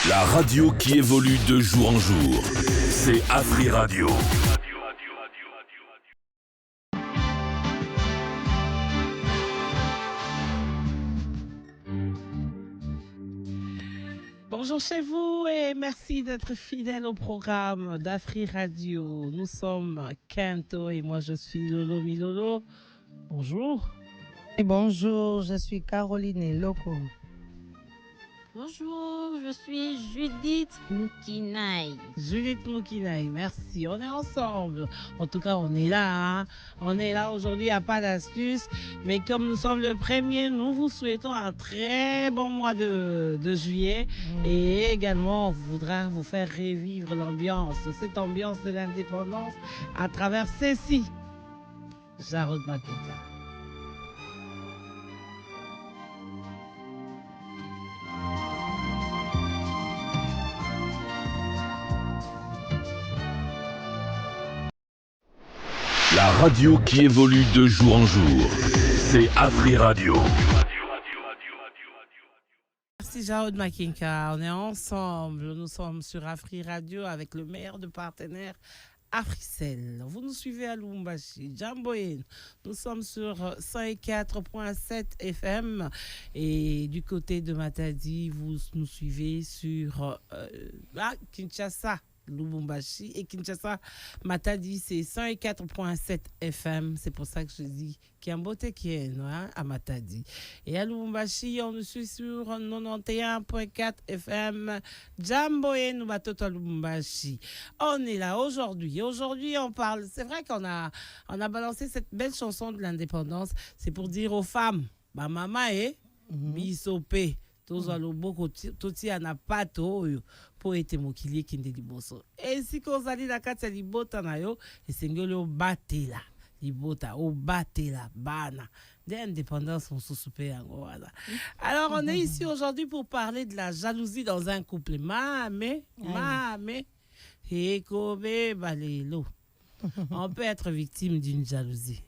La radio qui évolue de jour en jour. C'est Afri Radio. Bonjour chez vous et merci d'être fidèle au programme d'Afri Radio. Nous sommes Kento et moi je suis Lolo Milolo. Bonjour. Et bonjour, je suis Caroline Loco. Bonjour, je suis Judith Moukinaï. Judith Moukinaï, merci. On est ensemble. En tout cas, on est là. Hein. On est là aujourd'hui à pas d'astuce. Mais comme nous sommes le 1er, nous vous souhaitons un très bon mois de juillet. Et également, on voudra vous faire revivre l'ambiance, cette ambiance de l'indépendance à travers ceci. Jarod Makita. La radio qui évolue de jour en jour. C'est Afri Radio. Merci Jarod Makinka. On est ensemble. Nous sommes sur Afri Radio avec le meilleur de partenaires, Africell. Vous nous suivez à Lubumbashi, Jamboyen. Nous sommes sur 104.7 FM. Et du côté de Matadi, vous nous suivez sur Kinshasa. Lubumbashi et Kinshasa, Matadi, c'est 104.7 FM. C'est pour ça que je dis qu'il y a un beau à Matadi. Et à Lubumbashi, on nous suit sur 91.4 FM. Jambo et nous battons à Lubumbashi. On est là aujourd'hui. Aujourd'hui, on parle. C'est vrai qu'on a balancé cette belle chanson de l'indépendance. C'est pour dire aux femmes, bah, maman, bisopé. Tozo loboko toti anapato oyo po ete mokili kinde liboso. Et si kozali na kati ya libota na yo, esengeli obatela libota, obatela bana. D'indépendance, on se soupe yango wana. Alors on est ici aujourd'hui pour parler de la jalousie dans un couple. Mame, ekobe balelo. On peut être victime d'une jalousie.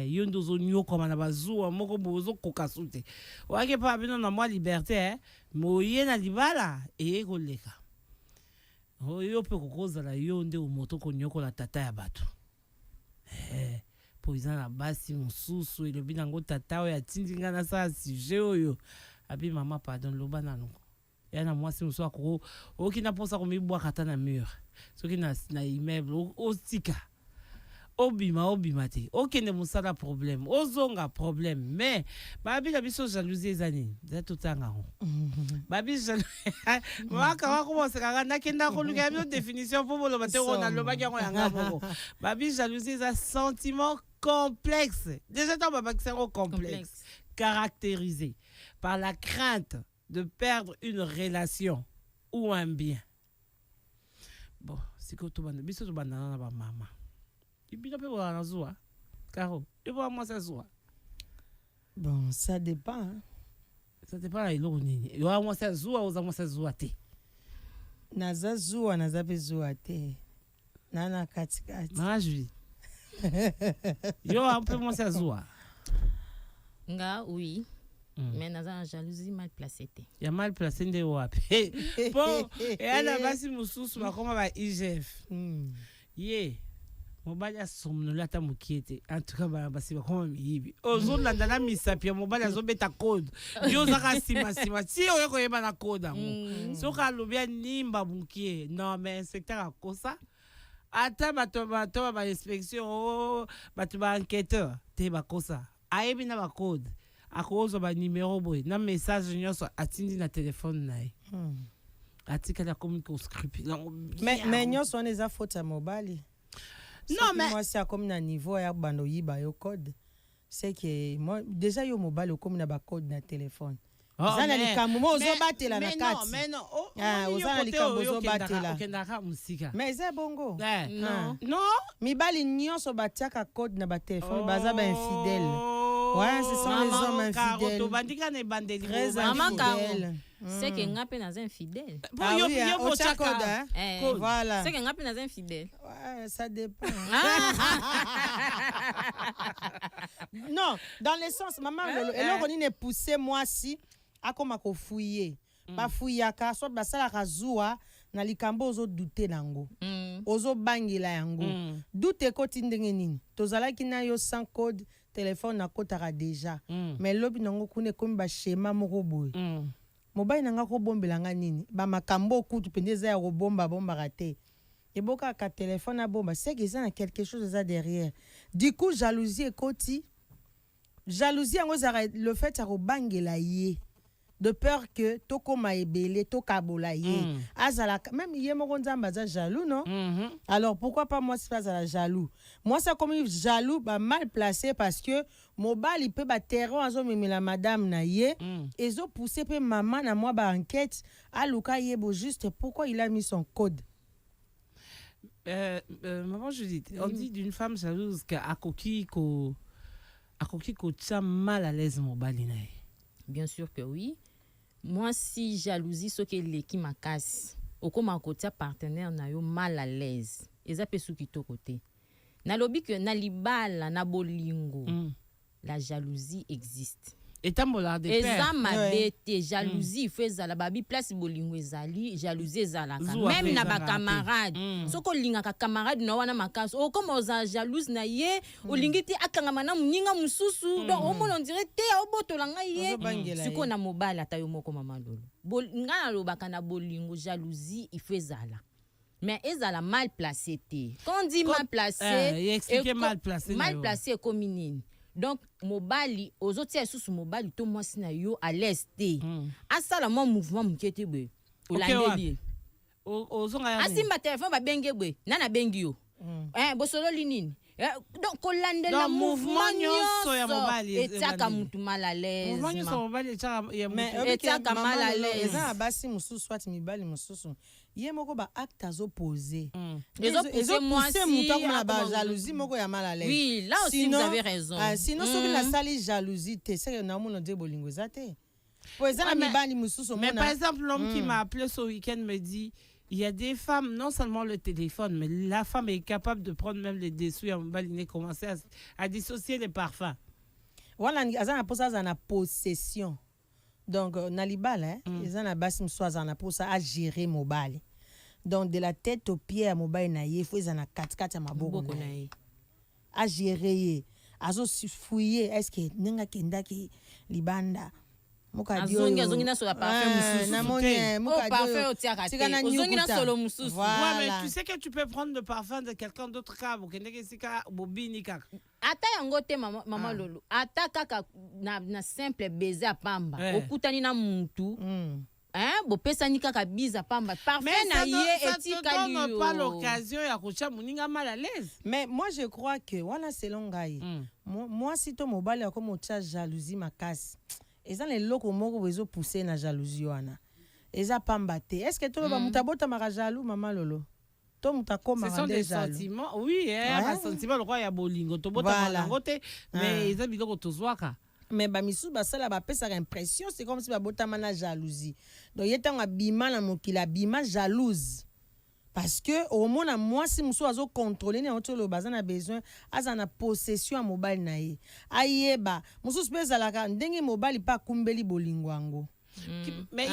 Yondo zonyo comme na bazua moko bozo kokasute wake pa bino na moi liberté moye na libala e koleka oyo pe kokoza la yonde o moto konyoko la tata ya bato poiza na basi mususu elobi nango tata oyo atindinga na sa sujet oyo abi mama pardon loba nango ya na mwasi musu akoko okina posa komibwa kata na mur soki na immeuble ostika obima te okende musala problème ozonga problème mais babi la biso jalousie ezani za totanga ho babi waka wako moseka na kenda ko luka yo définition pour bolo bate ona loba yango yanga moko babi jalousie est un sentiment complexe déjà tant baba c'est complexe caractérisé par la crainte de perdre une relation ou un bien. Bon c'est que to bana biso to bana na ba mama. Bon, ça dépend. Hein. Ça dépend de l'origine. Il y a moi ça zoua ou moi ça zoua te. Naza zoua naza bezoua te. Nana kati. Maji. Yo un peu moi ça zoua. Nga oui. Mais naza en jalousie mal placée te. Il y a mal placé de wapi. Bon, et elle basi mususu makoma ba IGF. Yeah. Mobali asomnola ata mokiete en tout cas basi bakoma miyibi ozolanda na misapi ya mobali azobeta code yo zaka sima ti oyo koyeba na code ngo soka alobia nimba bukie non mais inspecteur akosa ata bato ba inspection bato ba enquêteur te bakosa ayebi na ba code akozo ba numéro boy na message nyonso atindi na téléphone naye atika la communique scrupule mais nyonso on les a faute à mobali. Non mais moi c'est comme na niveau ya bando yiba yo code c'est que moi déjà yo mobile comme na ba code na téléphone zana likambo mo zo batela na kati mais non ozana likambo zo batela okendaka musika mais c'est bongo non mibali nyonso batiaka code na ba téléphone baza ba infidèle. Ouais, ce sont les hommes infidèles. Très infidèles. C'est que nga pe naza infidèle. Voilà. C'est que nga pe naza infidèle. Ouais, ça dépend. Non, dans le sens maman elle on est poussé moi si a comme à fouiller. bafuyaka soit basalaka zuwa na likambo ozodute nango ozobangela yango dute ekoti ndenge nini tozalaki na yo sans code telefone nakotaka deja mais lobi nango kuna ekomi bashema moko boye mobali nanga kobombelanga nini bamakambo okutu pende eza ya kobombaka te ebokaka telefone abomba seke eza na quelque chose eza derrière du coup jalousie ekoti jalousie yango ezaka le fait ya kobangela ye de peur que tokoma ebele tokabola ye azala même ye moko nzambe aza jaloux non alors pourquoi pas moi si pas azala jaloux moi ça comme jaloux ba mal placé parce que mobali peut ba terreau azomemela madame na ye ezo pousser pe maman na moi ba enquête aluka yebo juste pourquoi il a mis son code. Maman Judith, on dit d'une femme jalouse qu'à coquille ko tient mal à l'aise mobali na ye. Bien sûr que oui. Moi, si jalousie, ce qui est qui m'a casse, au comme un côté partenaire n'a eu mal à l'aise. Et ça peut souki to côté. Na lobi que na libala na bolingo. La jalousie existe. Et tambola de père. Et ça m'a bête jalousie fait ça la babi place bolingo ezali jalousie ezala même na ba camarade. Soko linga ka camarade na wana makaso. O comme oza jalouse na ye, o lingiti akangama na muninga mususu. Donc au moins on dirait te obotolanga ye. Siko na mobile atayo moko mama lolo. Nga lo bakana bolingo jalousie il fait ça là. Mais ezala mal placé te. Quand on dit mal placé, expliquer mal placé. Mal placé comme nini. Donc mobali aux autres sous mobali to moi sina yo à l'est asala mon mouvement mukete bwe olandeli ozonga asimba téléphone ba benge bwe nana bengi yo bosolo linini donc olandela mouvement nyoso ya mobali etaka mutu mal à l'aise mouvement nyoso mobali etaka mal à l'aise eza basi mususu swati mibali mususu ye moko ba acte opposé ezo moi si mutu akona ba jalousie moko ya mal à l'aise. Oui, là aussi sinon, vous avez raison. Sinon soki la sali jalousie te c'est que na mono de bolingo zate po eza na mibali mususu mona. Mais par exemple l'homme qui m'a appelé ce week-end me dit il y a des femmes, non seulement le téléphone, mais la femme est capable de prendre même les dessous et à commencer à dissocier les parfums. Voilà, azana posa za na possession. Donc na libala ils en a basi msoza na posa à gérer mobile. Donc de la tête aux pieds à mobile na ye faut ils en a 4 à maboko na ye. À gérer azo fouiller est-ce que ninga kenda ki libanda azongi na solo parfum mususu parfum otiaka ozongi na solo mususu. Ouais, mais tu sais que tu peux prendre le parfum de quelqu'un d'autre ka bokende ke sika bobini kaka ata yango te mama lolo ata kaka na simple baiser pamba okutani na mutu bopesani kaka biza pamba parfum na ye etikali yo. Ça donne pas l'occasion ya kocha muninga mal à l'aise. Mais moi je crois que voilà selon ngai moi si to mobali comme ocha jalousie makasi eza les loko moko bezo pousser na jalousie wana eza pamba te. Est-ce que to ba mutabota maka jaloux mama lolo to mutakoma ce sont des sentiments oui un sentiment le roi ya bolingo to bota mango te mais eza biloko tozwaka. Mais ba misu ba sala ba pesa impression c'est comme si ba bota mana jalousie donc yetanga bima na mokila bima jalouse parce que au moins moi si musu azo contrôler na otolo bazana besoin azana possession mobile na ye ayeba musu spesa la ka ndenge mobile pa kumbeli bolingo yango. Mais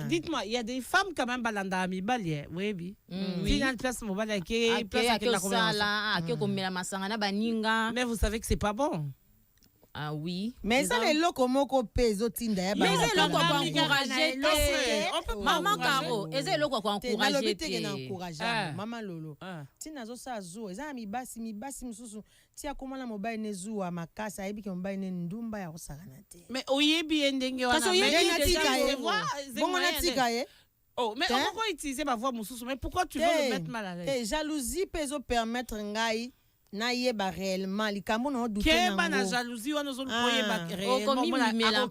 dites-moi, il y a des femmes quand même balanda mibali oui. Final place mobile qui place la baninga. Mais vous savez que c'est pas bon. Ah oui. Mais ça les locaux moko peso tinda ya. Mais c'est loko kwa encourager. Maman Caro, eze loko kwa encourager. Maman Lolo. Tina zo sa zo, eza mi basi mususu. Tia komana mobile ne zuwa makasa ebi ke mobile ne ndumba ya osakana te. Mais oyebi ndenge wana. Parce que bon na tika ye. Oh, mais on peut utiliser ma voix mususu. Mais pourquoi tu veux me mettre mal à l'aise? Jalousie peso permettre ngai na yeba réellement likambo na douter nango keba na jalousie wana zo koyeba réellement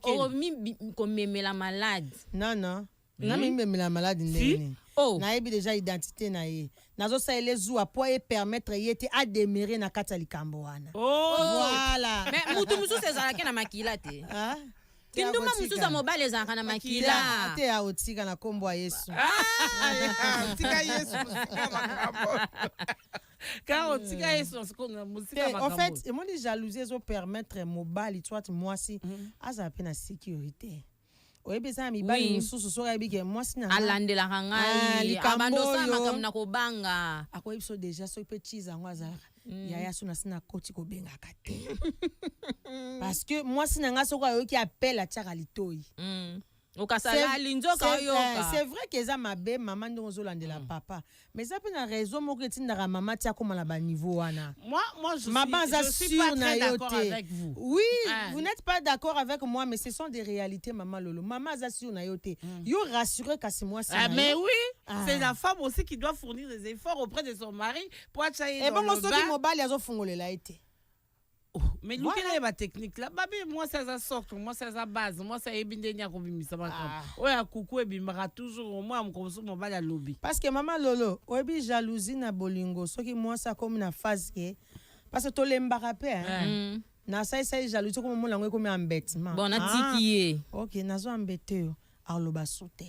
komemela malade non na memela malade ndeni na yebi déjà identité na ye nazo sa ele zuwa po e permettre yete a demeurer na kata likambo wana voilà mais mutu musu sezala ke na makila te kinduma musu za mobile ezaka na makila te ya otika na kombo ya Yesu tika Yesu makambo en fait, moi les jalousies ont permettre mobile toi moi si à ça peine sécurité. oyebi eza mibali mosusu soki ayebi ke mwasi na alandelaka ngai abandosala makambo na kobanga akoyebi so deja soki mpe chiza yango azalaka yaya so na si na koti kobengaka te parce que mwasi na ngai soki ayoki apele atiaka litoi c'est vrai que eza mabe mama ndenge ozolandela papa mais eza mpe na raison moko etindaka mama tia komala baniveau wana mama aza sûr na yo te oui vous n'êtes pas d'accord avec moi mais ce sont des réalités mama lolo mama aza sûr na yo te yo rassuré kasi mwasi na yo mais oui c'est la femme aussi qui doit fournir des efforts auprès de son mari pour achaye dans le bain et bon soki mobali azofungolela ye te. Mais nous quelle est ma technique là babi moi c'est ça socle moi c'est ça base moi c'est ebindenya ko bimisa makam oya kuku ebimaka toujours moi mkoso mobali à lobby parce que maman lolo oyebi jalousie na bolingo soki moi ça comme na phase que parce que to lembaka pe hein na ça jalousie comme mo lango comme embêtement bon atiki OK nazo embêter yo aloba soute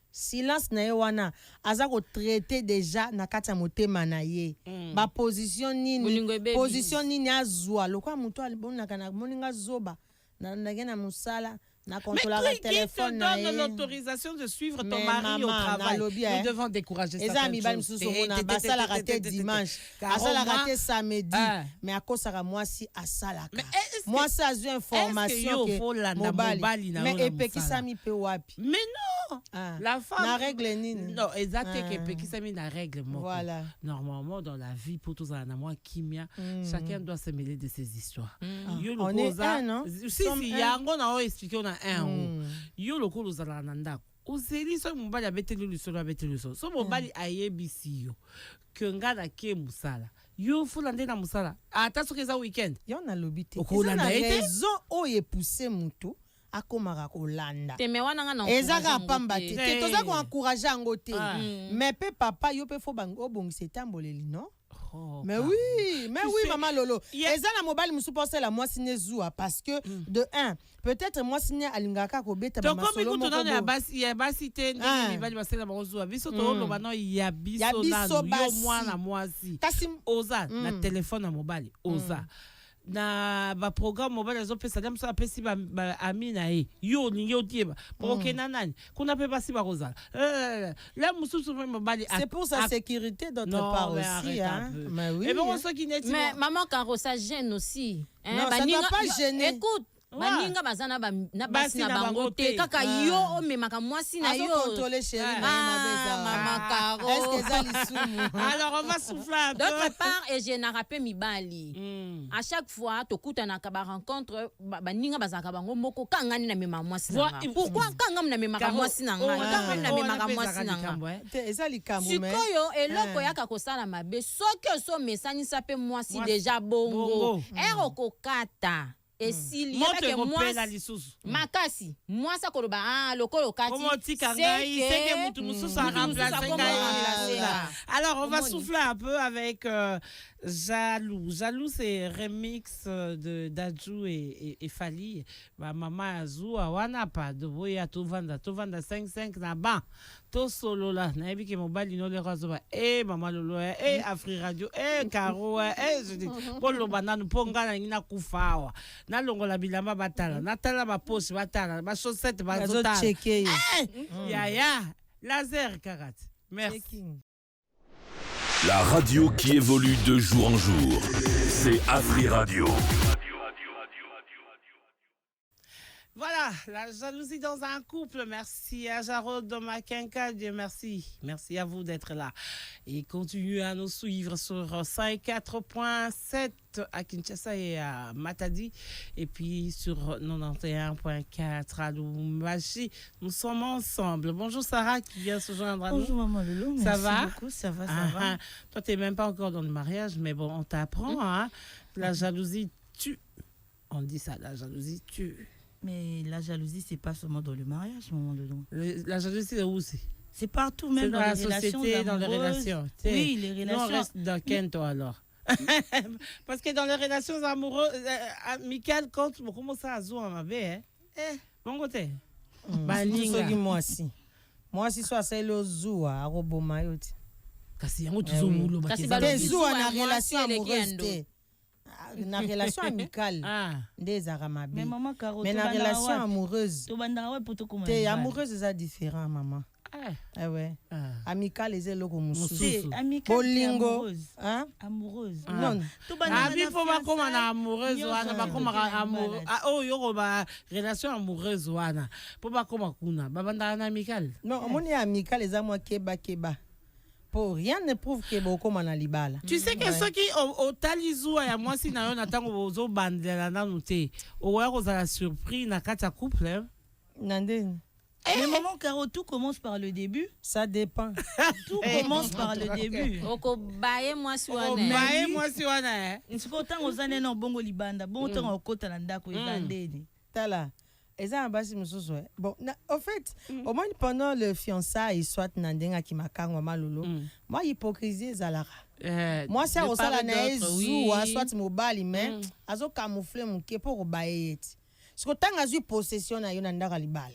silence na ye wana aza ko traiter déjà na kati ya motema na ye ba position nini azwa lokwa muto alibonaka na moninga zoba na ngena musala na contrôler le téléphone na donne l'autorisation de suivre ton mari au travail nous devons décourager ça ezami bali mususu mona basala raté dimanche asala raté samedi mais akosaka mwasi asalaka mwasi azwi information que mobali mais epekisami pe wapi mais non la femme na règle nini non exactement epekisami na règle moko voilà normalement dans la vie pour tous en moi kimia chacun doit se mêler de ses histoires on est un non si yango na o expliquer on yo lokolo zala na ndako ozeli so mobali abeteli lisolo so mobali ayebisi yo ke nga na ke musala yo fula nde na musala ata soki eza weekend yo na lobi te eza na raison oyo epousse mutu akomaka kolanda ezaka pamba te toza koencourage yango te mais pe papa yo pe fo obongisa etamboleli non mais oui maman lolo eza na mobali musu posela moi signe zoua parce que de un peut-être moi signe alingaka ko beta ba masolo moko ya basi te ndenge mibali basela bango zoua biso to loba no ya biso na yo mwana mwasi oza na telefone na mobali oza na ba programme mobile azopesa damu so apesi ba ami na ye yo ningi otieba pokena nani kuna pe basi ba kozala la mususu mobile c'est pour sa sécurité d'autre part aussi hein mais oui et bon ce qui n'est mais maman Caro ça gêne aussi hein ça ne doit pas gêner écoute baninga bazana na basi na bango te kaka yo omemaka mwasi na yo contrôler chérie maman Caro est-ce que ça lisumu alors on va souffler un peu d'autre part et je n'a rappelé mibali à chaque fois tokutana ka ba rencontre baninga bazaka bango moko kangani na mema mwasi na nga pourquoi kangam na memaka mwasi na nga kangam na memaka mwasi na nga eza likambo mais sikoyo eloko yaka kosala mabe soki so mesanisa pe mwasi déjà bongo erokokata esili yake mwasi makasi mwasi akoloba lokolo kati c'est que mutu mususu a remplacé ngai. Alors on va souffler un peu avec Jaloux. Jaloux c'est remix de Dadju et Fali. Ba mama Azou wana pa de boya to vanda 5 na ba to solo la na ebi ke mobali no le razo ba mama lolo Afri Radio Caro je dis polo banana ponga na ngina kufawa na longola bilamba batala na tala ba poche batala ba chaussette ba zotala ya laser karat merci. La radio qui évolue de jour en jour, c'est Afri Radio. Voilà, la jalousie dans un couple. Merci à Jarod de Makenka. Dieu merci. Merci à vous d'être là. Et continuez à nous suivre sur 104.7 à Kinshasa et à Matadi. Et puis sur 91.4 à Lubumbashi. Nous sommes ensemble. Bonjour Sarah qui vient se joindre à nous. Bonjour Maman Lolo. Ça va? Beaucoup, ça va. Toi, tu n'es même pas encore dans le mariage, mais bon, on t'apprend. Hein? La jalousie tue. On dit ça, la jalousie tue. Mais la jalousie, c'est pas seulement dans le mariage, Maman Lolo. La jalousie, c'est où c'est? C'est partout, même dans la les relations société, dans les relations. Oui, les relations. Non, reste dans quel toi alors? Parce que dans les relations amoureuses, amicales, quand tu commences à jouer à ma vie, bon côté. Moi si soit c'est le zoua roboma yoti. Kasi yango tuzumulo bakeza. Zoua na relation amoureuse. na relation amicale des aramabe. Mais maman Caro, mais na relation amoureuse. Tu banda ouais pour tout comment. T'es amoureuse c'est différent maman. Ah ouais. Amicale les loko mususu. Amicale bolingo. Hein? Amoureuse. Non. Tu banda il faut pas comme amoureuse wana ba comme amour. Oh yo ba relation amoureuse wana. Pour pas comme kuna. Ba banda amicale. Non, mon est amicale les amours keba. Pour rien ne prouve que beaucoup comme libala. Tu sais que ceux qui au talizua ya moi si na yo natango bozo bandela na noté. O wa ko za surprise na kata couple. Nandine. Mais maman Caro, tout commence par le début. Ça dépend. Tout commence par le début. Oko baye moi si wana. Baye moi si wana. Nsiko tango zane no bongo libanda. Bongo tango okota na ndako ezandeni. Tala. Bon, en fait, au moins pendant le fiançailles, soit Nandenga qui m'a kangwa malolo, moi, hypocrisie zalara. Moi, c'est au salanaïs, soit mobile, mais azo camoufler mon kepo robaye. Ce que tant as eu possession na yonanda libala.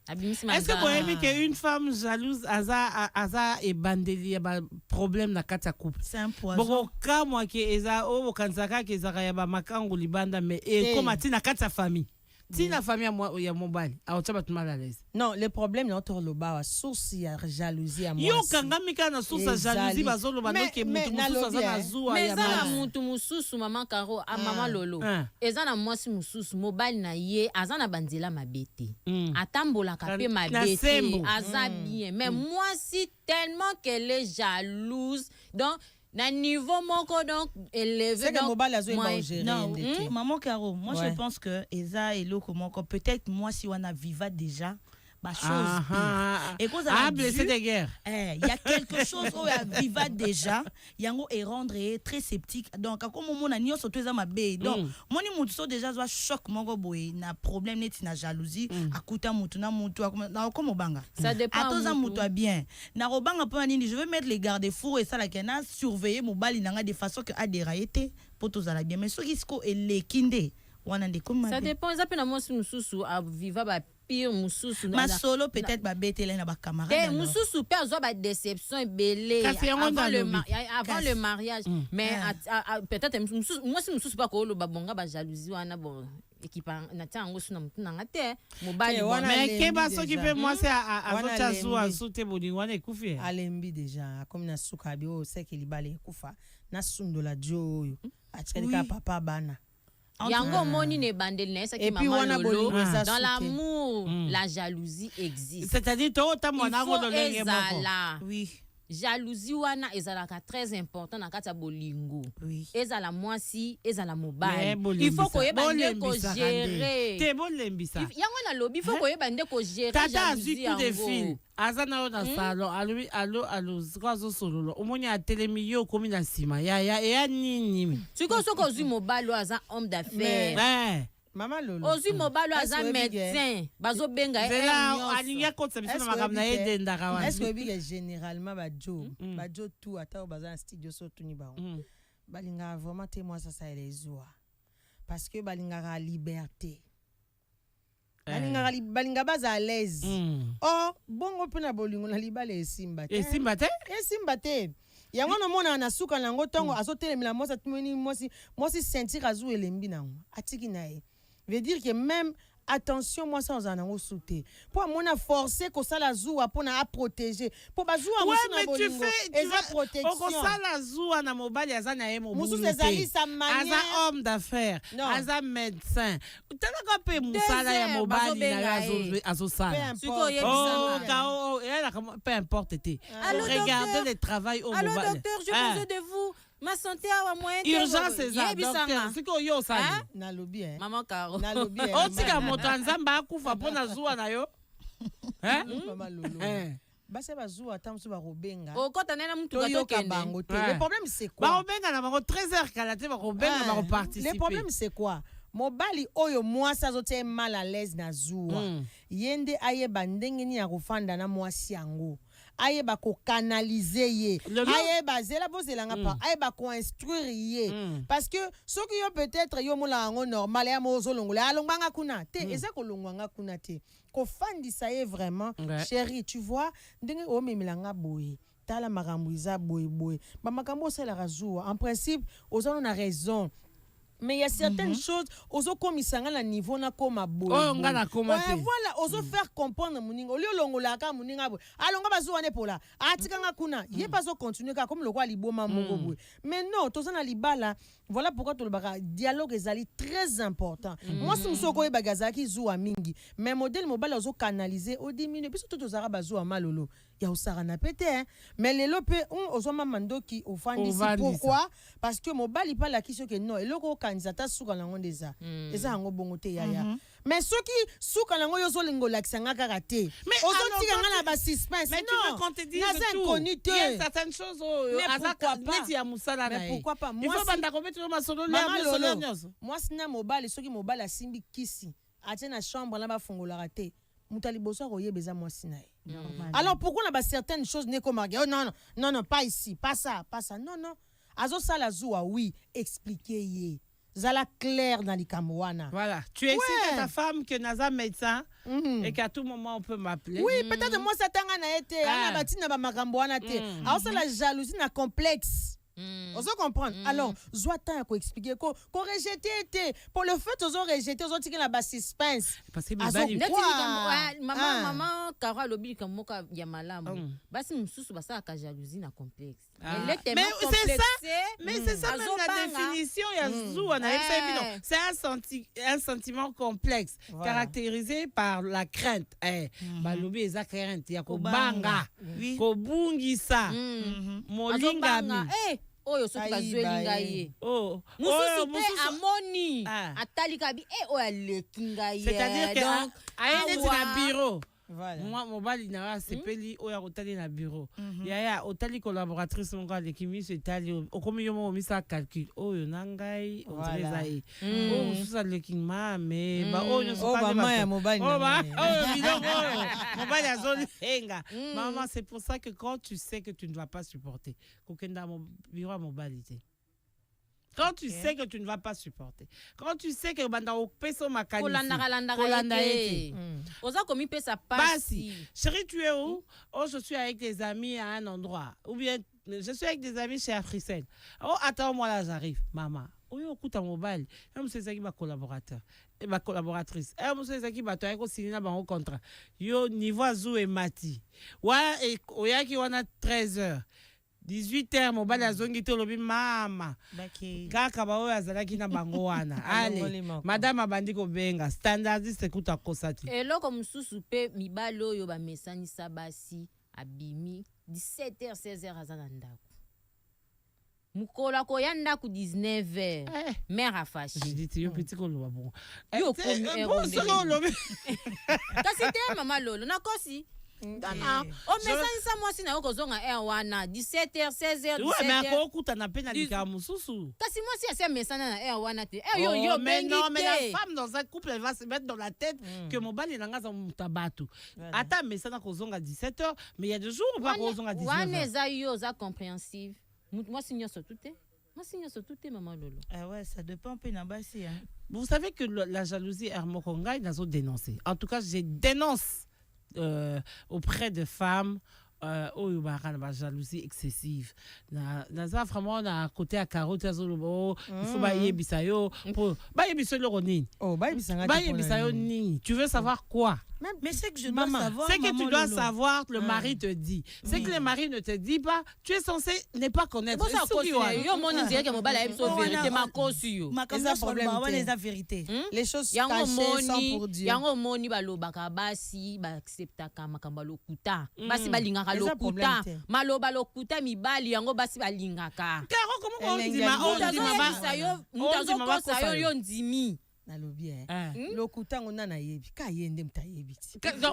Est-ce que vous avez qu'une femme jalouse aza et bandeli a problème na kata couple? C'est un poison. Bon, quand moi qui eza o kansaka qui eza ya ba makango libanda mais comme atina kata famille. Si la famille il y a mon bal, tu vas te mal à l'aise. Non, le problème est entre le bas, source il y a jalousie à moi. Yo kangamika na source jalousie bazolo banoke mutu mususu za zua ya. Mais ça na mutu mususu maman Caro a maman Lolo. Eza na mwasi mususu mobile na ye azana bandela mabete. Atambola kape mabete aza bien. Mais mwasi tellement qu'elle est jalouse. Donc na niveau moko donc élevé. C'est que mobile a joué non, maman Caro, moi je pense que Eza et Loko moko peut-être moi si on a viva déjà bah chose pire. Et quand ça blessé de guerre. Il y a quelque chose où elle viva déjà, yango et rendre très sceptique. Donc comme mon ani surtout Eza mabe. Donc moni mutu so déjà soit choc moko boy na problème net na jalousie akuta mutu na mutu na comme banga. Ça dépend. Atoza mutu bien. Na robanga po nini je veux mettre les garde-fous et ça la kena surveiller mon bali nanga de façon que a dérailler pour tous la bien mais ce qui sko et les kinde wana de comme ça dépend ça peut na moi mususu a viva ba pire mususu ma solo peut-être ba betele na ba camarade mususu pe azo ba déception belé avant le mariage mais peut-être mususu moi si mususu pas ko lo ba bonga ba jalousie wana bon équipa na tango suna mutuna ngate mobali mais ke ba so ki pe moi c'est à votre soir sauter boni wana ekufi alembi déjà comme na suka bio c'est que libale ekufa na sundola jo yo atika papa bana. Yango moni ne bandel na qui maman Lolo dans l'amour la jalousie existe. C'est-à-dire toi ta mwana ngo dolenge moko. Oui. Jalousie wana ezalaka très important na kati ya bolingo. Oui. Ezala mwasi, ezala mobile. Il faut koyeba ndeko gérer. Te bolembisa. Yango na lobby il faut koyeba ndeko gérer jalousie yango. Tata a fil. Azana na salon, allo zikazo solo. Omoni a telemiyo komi na sima. Ya nini. Siko soko zu mobile aza homme d'affaires. Maman Lolo. Ozu mobile aza médecin. Bazo benga alinga kotsa biso na makamna edenda kawana. Est-ce que bien généralement bajo tout ata baza studio so tuni ba. Balinga vraiment témoin ça les oua. Parce que balinga la liberté. Balinga baza à l'aise. Oh, bongo pena bolingo na libale esimba te. Esimba te. Yango no mona na suka nango tongo azotelemela mosa tumeni mosi sentir azu elembi nango. Atiki nae. Veut dire que même attention moi ça on en a sauté pour mon a forcé que ça la zoua pour na protéger pour ba zoua ouais mais tu fais protection pour ça la zoua na mobile ya na yemo musu ezali sa manière as homme d'affaires as médecin tana ka pe musala ya mobile na azo sala peu importe regardez le travail au mobile. Allô docteur, je vous ai de vous. Ma santé a moyen urgence c'est ça docteur siko yo sali na lobby maman Caro na lobby otika moto nzamba akufa pona zuwa na yo maman Lolo base bazua tamsu ba robenga okota nena mtu katoke bango te le problème c'est quoi ba robenga na bango 13h kalate ba robenga ba participer le problème c'est quoi mobali oyo mwasi azote mal à l'aise na zuwa yende ayeba ndenge ni ya kofanda na mwasi yango ayeba ko canaliser ye ayeba zela bozelanga pa ayeba ko instruire ye parce que ce qui yo peut-être yo molango normal ya mozolongola alonganga kuna te eza ko longwanga kuna te ko fandisa ye vraiment chérie tu vois ndenge o memelanga boye tala makambo iza boye ba makambo sala razoua en principe ozana na raison mais il y a certaines choses ozo komisanga na niveau na koma boy. Oh ngana koma te. Voilà, ozo faire comprendre muninga. Oli olongola ka muninga boy. Alonga bazuwa ne pola. Atika nga kuna. Ye pas zo continuer ka comme le roi liboma mongo boy. Mais non, tozana libala. Voilà pourquoi tout le dialogue ezali très important. Moi si musoko e bagazaki zuwa mingi, mais modèle mobile ozo canaliser au diminuer biso tout ozara bazuwa malolo. Ya osara na pété hein. Mais les lope on ozo mamando ki ofandi pourquoi? Parce que mobile pas la question que non, et loko kanzata suka lango ndeza. Eza ngo bongo te yaya. Mais ceux qui suka lango yozo lingo laksanga karate. Mais ozo tika ngana ba suspense. Mais tu veux qu'on te dise tout. Il y a certaines choses mais pourquoi pas? Il faut banda ko mettre ma solo moi sina mobile ceux qui mobile asimbi kisi. Ate na chambre là ba fongola raté. Mutali boso roye beza moi sina. Alors pourquoi on a certaines choses n'est comme oh non pas ici, pas ça. Non. Azo sala zoua oui, expliquez Zala clair dans les kamouana. Voilà, tu expliques à ta femme que Naza médecin et qu'à tout moment on peut m'appeler. Oui, peut-être moi ça tanga na été, ana batina ba makamboana te. Alors ça la jalousie na complexe. On se comprend. Alors, Zoatan a expliqué qu'on rejetait pour le fait qu'ils ont rejeté, ils ont tiré la bas suspense. Parce que maman Kara lobi comme moka ya malamu. Basi msusu basa ka jalousie na complexe. Mais c'est ça même la définition ya Zoua. C'est un sentiment complexe caractérisé par la crainte. Balobi eza crainte ya ko banga, ko bungisa, molingami. Oyo soki bazwelinga ye mususu pe amoni atalika bi oyo alekinga ye c'est-à-dire que aende na bureau moi mobali na sepeli oyo otali na bureau yaya otali collaboratrice ngo alekimi setali okomi yo mo misa calcul oyo nangai onzeza ye oyo mususu alekima me ba oyo soka ba mobali oyo bilongo mobali azolenga maman c'est pour ça que quand tu sais que tu ne vas pas supporter kokenda mo bureau mobalité. Quand tu sais que tu ne vas pas supporter, quand tu sais que banda au peso makani oza komi pesa passi. Chérie, tu es où? Oh, je suis avec des amis à un endroit. Ou bien je suis avec des amis chez Africell. Oh, attends-moi là, j'arrive, maman. Oui, on écoute à mobile. Même c'est ça qui ma collaborateur et ma collaboratrice. Et moi c'est ça qui va toi ko signer na bango contrat. Yo niveau azou et mati. Wa et oya ki wana 13h. 18h mobali azongi te lobi mama kaka ba oyo azalaki na bango wana ale madame abandi kobenga standardiste kuta kosati eloko mususu pe mibali oyo bamesanisa basi abimi 17h 16h aza na ndako mukola ko ya ndako 19h mère afashi je dis yo petit koloba bon yo komi kasi te mama lolo nakosi o mesanisa mwasi na yo kozonga wana 17h 16h 17h mais akokuta na pe na lika mususu kasi mwasi ase mesana na wana te yo mais non mais la femme dans un couple elle va se mettre dans la tête que mobali nanga za mutabatu ata mesana kozonga 17h mais il y a des jours on va kozonga 19h wana za yo za compréhensive moi signe surtout te maman lolo ouais ça dépend peu na basi hein. Vous savez que la jalousie hermokonga ils ont dénoncé. En tout cas je dénonce auprès de femmes oyo ba jalousie excessive na za vraiment na côté à carotte azolobo il faut ba yebisa yo pour ba yebisa lo nini ba yebisa yo nini tu veux savoir quoi? Mais c'est que je dois savoir. C'est que tu dois savoir, le mari te dit. C'est que le mari ne te dit pas, tu es censé ne pas connaître. C'est la vérité. Les choses cachées sont pour Dieu. Yango moni balobaka basi ba acceptaka makambo lokuta. Basi balingaka lokuta. Maloba lokuta mibali yango basi balingaka. Karo comment on dit ma on dit yo ndimi. Nalobi lokuta ngona na yebi ka yende mtayebi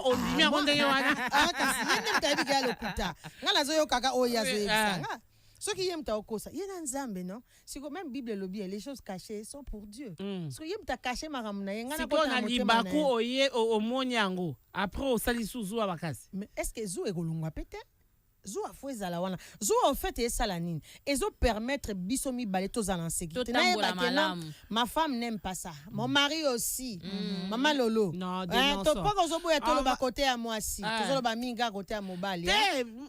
on dit mi akonde yo wana kasi yende mtayebi ka lokuta ngala zo yo kaka oya zo yebisa nga soki yem ta okosa yena nzambe non siko même bible lobi les choses cachées sont pour Dieu siko yem ta caché makambo na yenga na ko na libaku oye omoni yango après osali suzu abakasi mais est-ce que zo ekolungwa peut-être zo afweza la wana zo en fait et salanine et zo permettre bisomi baleto za en sécurité ma femme n'aime pas ça mon mari aussi maman lolo non to pas zo boya to ba côté à moi si to zo ba minga côté à mobali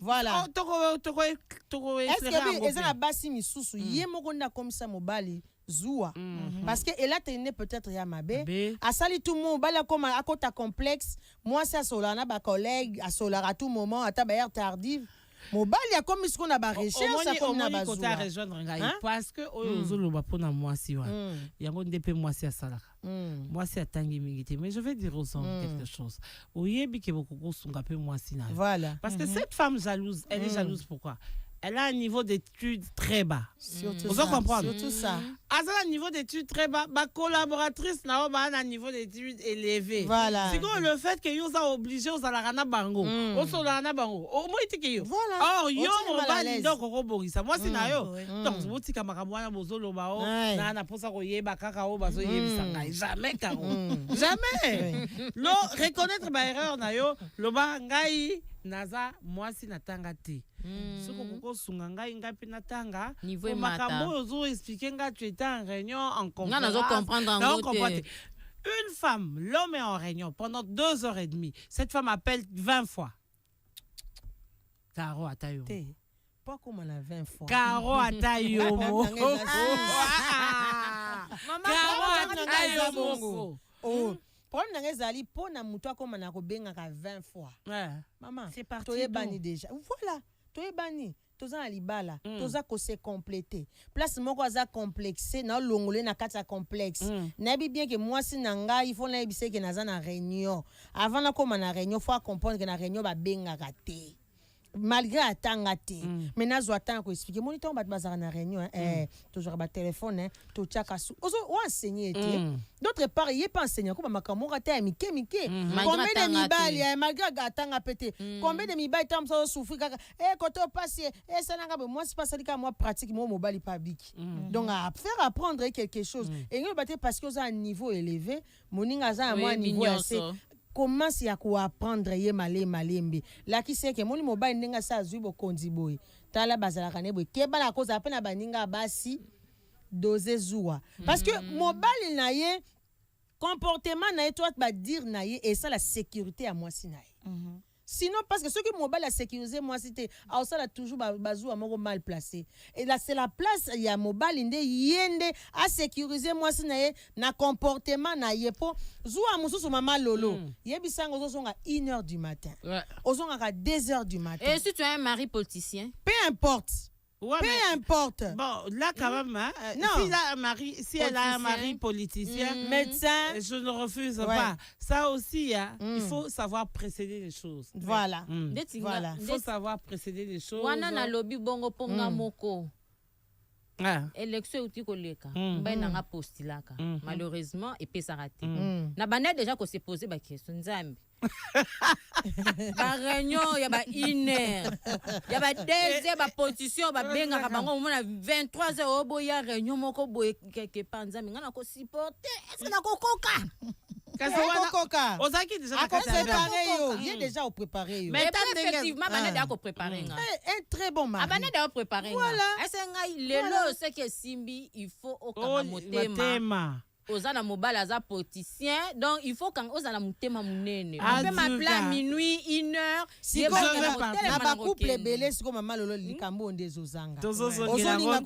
voilà toko est-ce que eza na basi misusu ye moko nda comme ça mobali Zoua. Parce que elle a tenu peut-être ya mabe. A sali tout le monde, bala comme à côté complexe. Moi, c'est à Solana, ma collègue, à Solar à tout moment, à tabayer tardive. Mobile ya comme ce qu'on a ba recherche ça comme na bazou rejoindre ngai parce que ozoloba pona mwasi wa yango ndepe mwasi asalaka mwasi atangi mingite mais je vais dire aux hommes quelque chose oyebi ke bokoko sunga pe mwasi na voilà parce que cette femme jalouse elle est jalouse pourquoi elle a un niveau d'études très bas. Vous comprenez? Surtout ça. À un niveau d'études très bas, ma collaboratrice n'a pas un niveau d'études élevé. Voilà. C'est comme le fait que vous a obligé aux alarana bango, aux solarana bango. Au moins il que voilà. Or yo mon bal donc roborisa. Moi c'est na yo. Donc vous ti kamakamwana bozolo bao na na posa ko yeba kaka o bazo yebisanga. Jamais karo. Jamais. Lo reconnaître ma erreur na yo, lo ba ngai naza mwasi natanga te. Soko koko sunga ngai ngapi natanga. Niveau makambo ozo expliquer nga tu étais en réunion en conférence. Nga nazo comprendre en côté. Une femme, l'homme est en réunion pendant 2h30. Cette femme appelle 20 fois. Caro atayo. Pas comme on a 20 fois. Caro atayo. Caro atayo. Oh. Problème na ngezali pona mutu akoma na kobenga ka 20 fois. Maman, c'est parti. Toye bani déjà. Voilà, toye bani. Toza alibala, toza ko se compléter. Place moko aza complexé na longolé na kati ya complexe. Na bi bien que moi si nanga il faut na ebise que naza na réunion. Avant na koma na réunion, faut comprendre que na réunion ba benga raté. Malgré atanga te mais nazo atanga ko expliquer moniteur bat bazara na réunion toujours ba téléphone to tchaka sou ozo o enseigner te d'autre part il est pas enseignant ko makambo raté mike combien de mibali malgré atanga pété combien de mibali tam so souffrir kaka koto passer ça nanga moi c'est pas ça que moi pratique moi mobile public donc à faire apprendre quelque chose et nous baté parce que aux un niveau élevé moninga za moi niveau assez commence à apprendre ye malembe la qui sait que mon mobile ninga sa zubo kondiboy tala bazala kanebo ke bala cause apena baninga basi doser zoua parce que mobile na ye comportement na ye toi ba dire na ye et ça la sécurité à moi sinaye sinon parce que ceux qui mobile a sécurisé moi c'était alors ça là toujours bazou moko mal placé et là c'est la place il y a mobile inde yende a sécuriser moi sinaye na comportement na yepo zoua mususu mama lolo yebisango zozonga 1h du matin ozonga ka 2h du matin et si tu as un mari politicien peu importe. Ouais, peu importe. Bon, là quand même, hein, si elle a un mari politicien, médecin, je ne refuse pas. Ça aussi, hein, il faut savoir précéder les choses. Voilà. Voilà. Il faut savoir précéder les choses. Wana na lobby bongo ponga moko. Élection outi koleka. Ba nanga postilaka. Malheureusement et puis ça raté. Na bana déjà ko se poser ba question nzambe. Ba réunion ya ba 1h ya ba 2h ba position ba benga ka bango mona 23h obo ya réunion moko boye quelque panza minga na ko supporter est-ce na ko koka koka ozaki déjà préparé yo il est déjà au préparé yo mais effectivement bana déjà ko préparer nga un très bon mari bana déjà préparer nga est-ce nga lelo c'est que simbi il faut okanga motema Ozana mobile aza politicien donc il faut quand ozana mutema munene on peut m'appeler à minuit 1h si na ba couple belé siko mama lolo likambo ndezozanga ozonga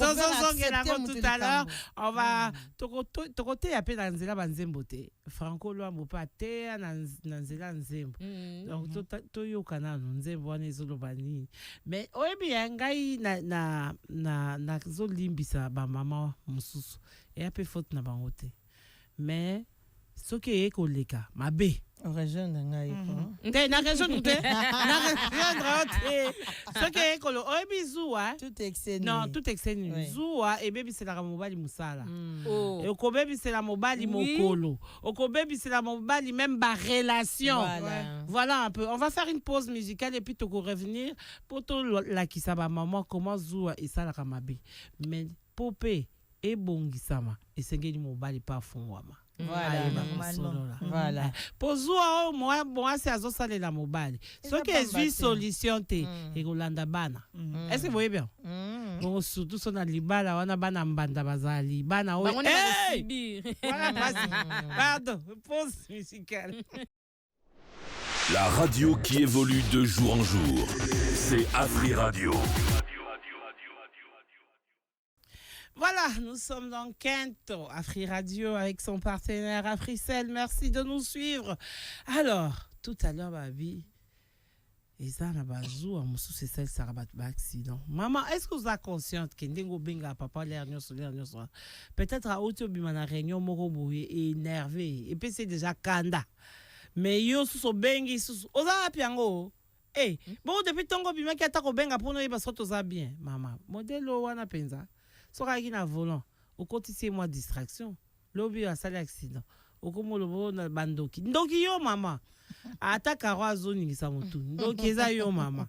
tout à l'heure on va tokote ya pe na nzela banzembo te Franco Luambo pa te na nzela nzembo donc toyoka na nzembo wana ezoloba nini mais oyebi ya ngai na zolimbisa ba mama mususu et ape faute na bango te mais ce qui est koleka mabe région ngai na région tout ce qui est kolo oyebi zuwa tout excès non tout excès zuwa et baby c'est la mobali musala et okobebi c'est la mobali mokolo okobebi c'est la mobali même ba relation voilà un peu on va faire une pause musicale et puis tu revenir pour tout la kisaba maman comment zuwa et ça la mabe mais popé et bongisama et sengeli mobali pa fungwama voilà pozua moi c'est azo sale la mobali ce que est solution te et kolanda bana est-ce que vous voyez bien bon surtout son libala wana bana mbanda bazali bana o pardon pause musicale. La radio qui évolue de jour en jour, c'est Afri Radio. Voilà, nous sommes dans Kento, Afri Radio, avec son partenaire Africell. Merci de nous suivre. Alors, tout à l'heure, Babi, et ça, on a bazou, on c'est celle qui a accident. Maman, est-ce que vous êtes consciente que Ndengo Benga, papa, l'air peut-être à Otio Bimana réunion, Morobo est énervé, et puis c'est déjà Kanda. Mais yo, sous Bengi, sous Oza Piango. Eh, bon, depuis Tongo Bima qui attaque au Benga pour nous, il va sortir bien. Maman, modèle Wana Penza. Sora qui n'a volant, au côté c'est moi distraction. Lobby a sali accident. Au comme le bon bandoki. Donc yo maman. Attaque à roi zone qui s'amontou. Donc eza yo maman.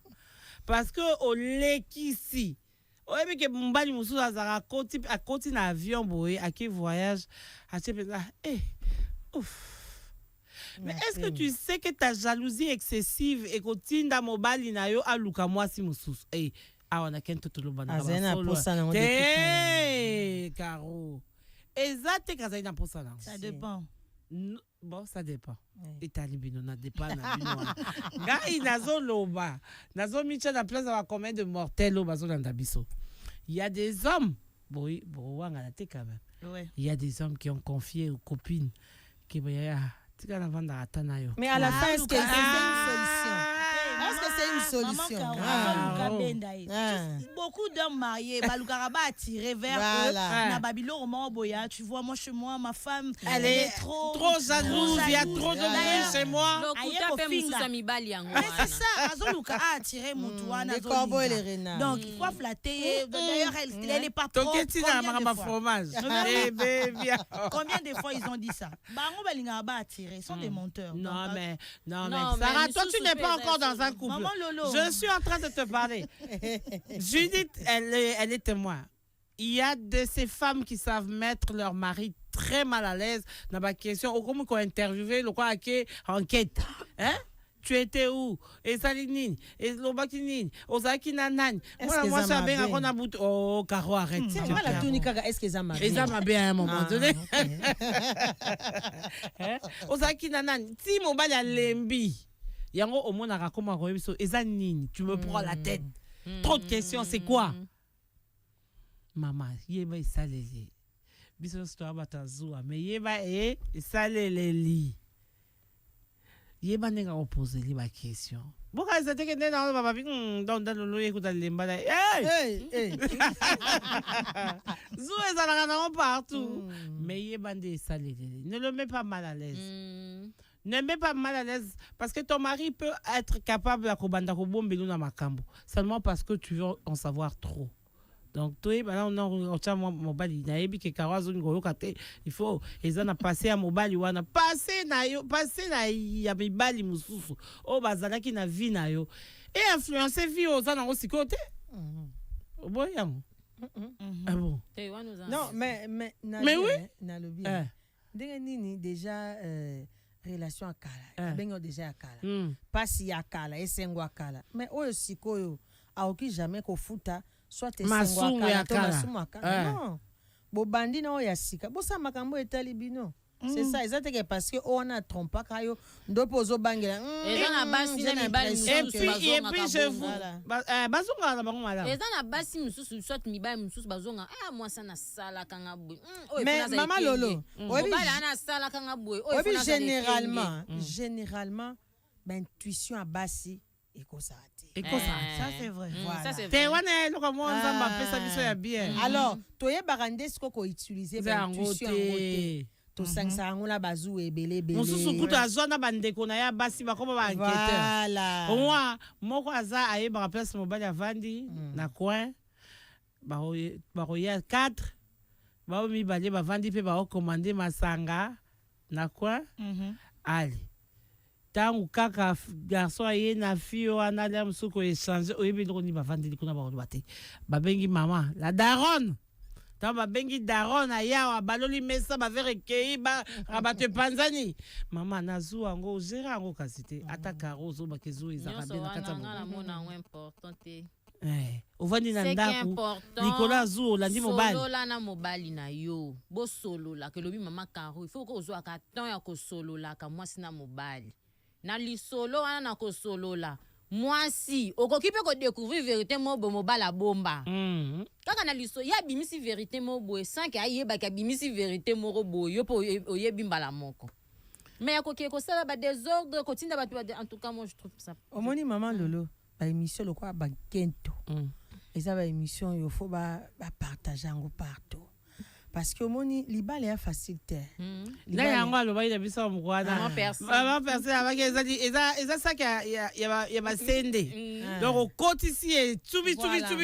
Parce que au lekisi. O ebe ke mbali musu azara à côté na avion boy à qui voyage à pensa ouf. Mais est-ce que tu sais que ta jalousie excessive et que tinda mobali na yo aluka mwasi mususu. Eh on a qu'un tout le monde. Caro. Exact, ça dépend. Bon, ça dépend. Et talibino na dépend na bino. Gai nazo loba. Nazo micha na place à combien de mortels au bazo dans tabiso. Il y a des hommes. Bon, on a la quand même. Ouais. Il y a des hommes qui ont confié aux copines qui mais à la fin, est-ce que c'est une solution? Est-ce que c'est une solution? Beaucoup d'hommes mariés, Baloukaraba attiré vers eux. Na Babylone au Mont-Boya, tu vois, moi chez moi, ma femme, elle est trop jalouse. Il y a trop de bruit chez moi. C'est ça, Azoluka a attiré Moutouana. Donc il faut flatter. D'ailleurs, elle est pas propre. Combien de fois ils ont dit ça? Bango Balingaba attiré, sont des menteurs. Non, mais Sarah, toi tu n'es pas encore dans un couple. Maman Lolo. Je suis en train de te parler. Judith, elle est témoin. Il y a de ces femmes qui savent mettre leur mari très mal à l'aise dans ma question. Au comme qu'on interviewé, le quoi qui enquête. Hein? Tu étais où? Et Salinine, et Lobakinine, Ozaki Nanan. Moi, je savais qu'on a bouté. Oh, Caro, arrête. C'est moi la tunica. Est-ce qu'ils ont marqué? Ils ont bien à un moment donné. Ozaki Nanan, si mon bal a lembi. Yango au monde a comme un royaume Ezanine, tu me prends la tête. Trop de questions, c'est quoi? Maman, yeba isalele. Biso sto abatazoa, mais yeba isalele li. Yeba nenga opposer li ba question. Boka ça te que dans papa dans le loyer écoute lemba là. Hey! Zou ezalaka partout. Mais yeba nde isalele. Ne le mets pas mal à l'aise. Ne mets pas mal à l'aise parce que ton mari peut être capable de kobanda kobombelo na makambo seulement parce que tu veux en savoir trop. Donc toi on tient mobali na yebi ke kawazo ngolo kate il faut ezana passer à mobali wana passer na ya mibali mususu o bazalaki na vie na yo et influencer vie ozana aussi côté. Boyang. Ah bon. Non mais oui. Na lobi. Ndenge nini déjà relation akala bengo déjà akala pasi akala esengo akala mais oyo sikoyo aoki jamais ko futa soit esengo akala non bo bandi na oya sika bo sa makambo etali bino. C'est ça, exactement parce que on a trompé kayo ndo pozo bangela. Et na basi na mibali mususu et puis je vous bazonga na bango madame. Et na basi mususu soit mibali mususu bazonga moi ça na sala kanga boy. Mais maman Lolo, oui na sala kanga boy. Oui généralement intuition à basi ça c'est vrai. Voilà. Te wana lo comme on zamba pesa biso ya bien. Alors toye barande ce ko utiliser intuition ngote. To sangsa ngula bazu ebele. Mususu kuta zona bandeko na ya basi bakoma ba enquêteur. Voilà. Moi moko aza aye ba place mobali avandi na coin. Ba roya 4. Ba mi balé ba vandi pe ba commander masanga na coin. Ali. Tangu kaka garçon aye na fille wana la musuko échanger oyebi ndoko ni ba vandi kuna ba bate. Ba bengi maman, la daronne. Tamba bengi daron aya baloli mesa ba vere kei ba rabate panzani mama nazu ango gera ango kasite ataka rozo ba kezo ezaka bena kata mo importante ovandi na ndaku Nicolas zu landi mobali solo la na mobali na yo bo solo la ke lobi mama Caro il faut ko zo aka temps ya ko solo la ka mwasi na mobali na li solo wana na ko solo la moi si okoki pe ko découvrir vérité mo bo mobala bomba kaka na liso ya bimisi vérité mo boye sans que ayeba ka bimisi vérité mo boye po oyebi mbala moko mais akoki ko sala ba désordre ko tinda ba en tout cas moi je trouve ça omoni maman lolo ba émission lokwa ba kento eza ba émission yo faut ba partager ngo partout parce que omoni libala ya facilité na yango aloba ina biso mukwana maman personne avec eza ça ya ba sende donc kotisi et tubi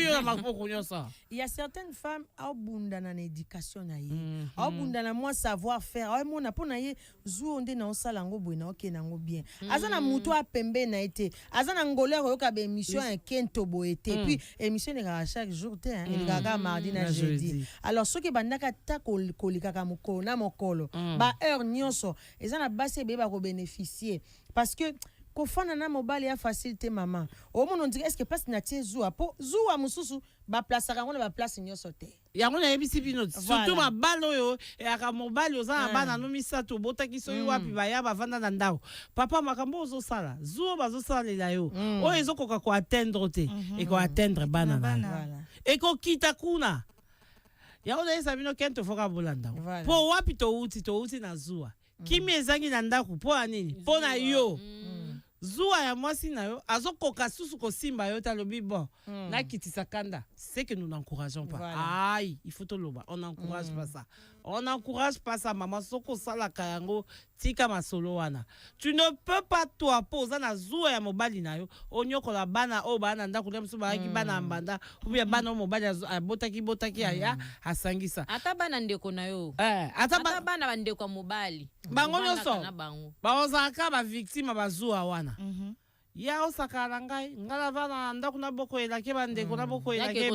yo na mapoko nyonso. Il y a certaines femmes au bunda na éducation na ye au bunda na moi savoir faire au mona pona ye zuonde na osala ngo boye na oke na ngo bien azana mutu a pembe na été azana ngolero yo ka be émission un kento boete puis émission ne chaque jour te il gaga mardi na jeudi alors ce qui bandaka ta kolikaka moko na mokolo ba heure nyonso ezana base be ba ko bénéficier parce que kofana na mobile ya facilité maman o mono ndika est-ce que passe na tie zuwa po zuwa mususu ba place kango na ba place nyonso te yango na yebisi bino surtout ma balo yo e aka mobile yo za bana no misato botaki so yo wapi ba ya ba vanda na ndao papa makambo zo sala zuwa bazo sala la yo o ezokoka ko atteindre te e ko atteindre bana voilà e ko kita kuna yango na yesa bino kento foka bolanda po wapi to uti na zuwa kimi ezangi na ndako po anini po na yo zuwa ya mwasi na yo azokoka susu kosimba yo talobi bon na kitisa kanda c'est que nous n'encourageons pas aïe il faut te loba on n'encourage pas ça on n'encourage pas ça maman soko sala kayango tika masolo wana tu ne peux pas toi poser na zuwa ya mobali na yo onyoko la bana o bana ndako lemsu ba ki bana mbanda ou bien bana mobali botaki ya asangisa ata bana ndeko na yo ata bana bandeko mobali bango nyonso baozaka ba victime bazuwa wana ya osakala ngai ngala vana ndako na boko elake bandeko na boko elake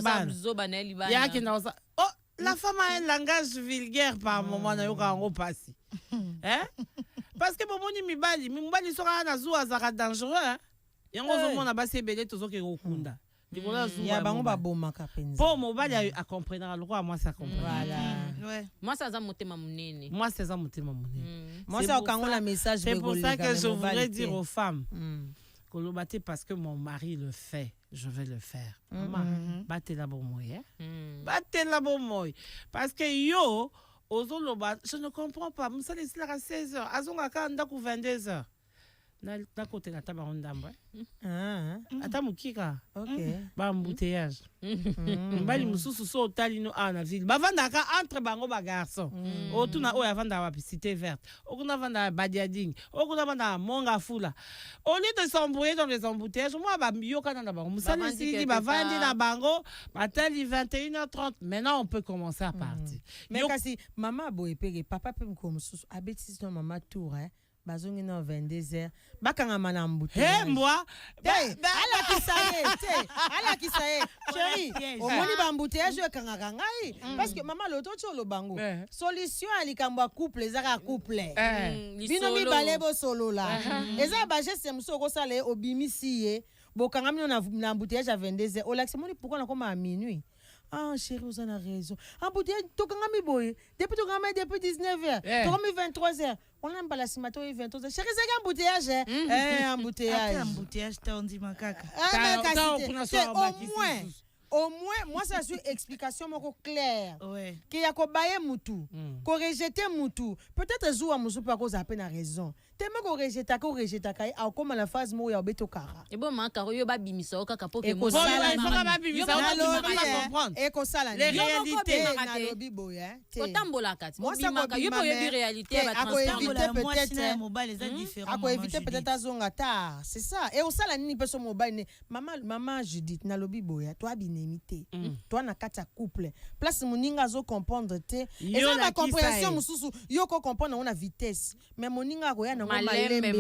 bana yake na osa oh la femme a un langage vulgaire par moment na yoka ngo pasi parce que bomoni mibali soka na zuwa zaka dangereux yango zo mona basi ebele tozoke kokunda dikola zuwa ya bango babomaka penza po mobali a comprendre le roi moi ça comprend voilà moi ça za motema munene moi c'est ça motema munene moi ça okango la message c'est pour ça que je voudrais dire aux femmes kolobate parce que mon mari le fait je vais le faire maman batela bomoy batela bomoy parce que yo ozoloba je ne comprends pas musala esila ka 16h azonga ka ndako 22h na côté na taba ndamba ata mukika ba embouteillage mbali mususu so tali no na ville bavandaka entre bango ba garçon otuna oya vanda wapi cité verte okuna vanda badiading okuna vanda monga fula au lieu de s'embrouiller dans les embouteillages moi ba yoka na bango musala si bavandi na bango batali 21h30 maintenant on peut commencer à partir mais kasi maman boyepeke papa pe mko mususu abeti no mama tour bazongi na 22h bakanga mana mbute moi ala kisaye chérie omoni ba mbouteillage ekanga kangai parce que maman loto cholo bango solution alikambo ya couple ezaka couple bino mibale bo solo la eza ba geste musoko sala obimisi ye bokanga mino na mbouteillage à 22h olaxe moni pourquoi na koma à minuit. Ah chérie, vous en avez raison. Embouteillage, tokanga mi boy. Depuis tokanga depuis 19h, tokanga 23h. On a pas la simato 23h. Chérie, c'est embouteillage embouteillage. Embouteillage ta on dit makaka. Au moins, moi, ça c'est une explication claire. Qu'il y a ko baye mutu, ko rejeter mutu. Peut-être zoua musu pas cause à peine a raison. Tellement ko rejeta kai a comme la phase mo ya beto kara. Et bon man karo yo ba bimisa o kaka poke mo sala. Il faut ba bimisa o comprendre. Et ko sala les réalités na lobi boya. Ko tambola kati. Moi ça ko yo po yo bi réalité ba transformer peut-être mobile les différents. A ko éviter peut-être azonga tard. C'est ça. Et au sala nini person mobile maman Judith na lobi boya. Toi binemité. Toi na kata couple. Place moninga zo comprendre te. Et ça la compréhension mususu yo ko comprendre on a vitesse. Mais moninga ko ya malembe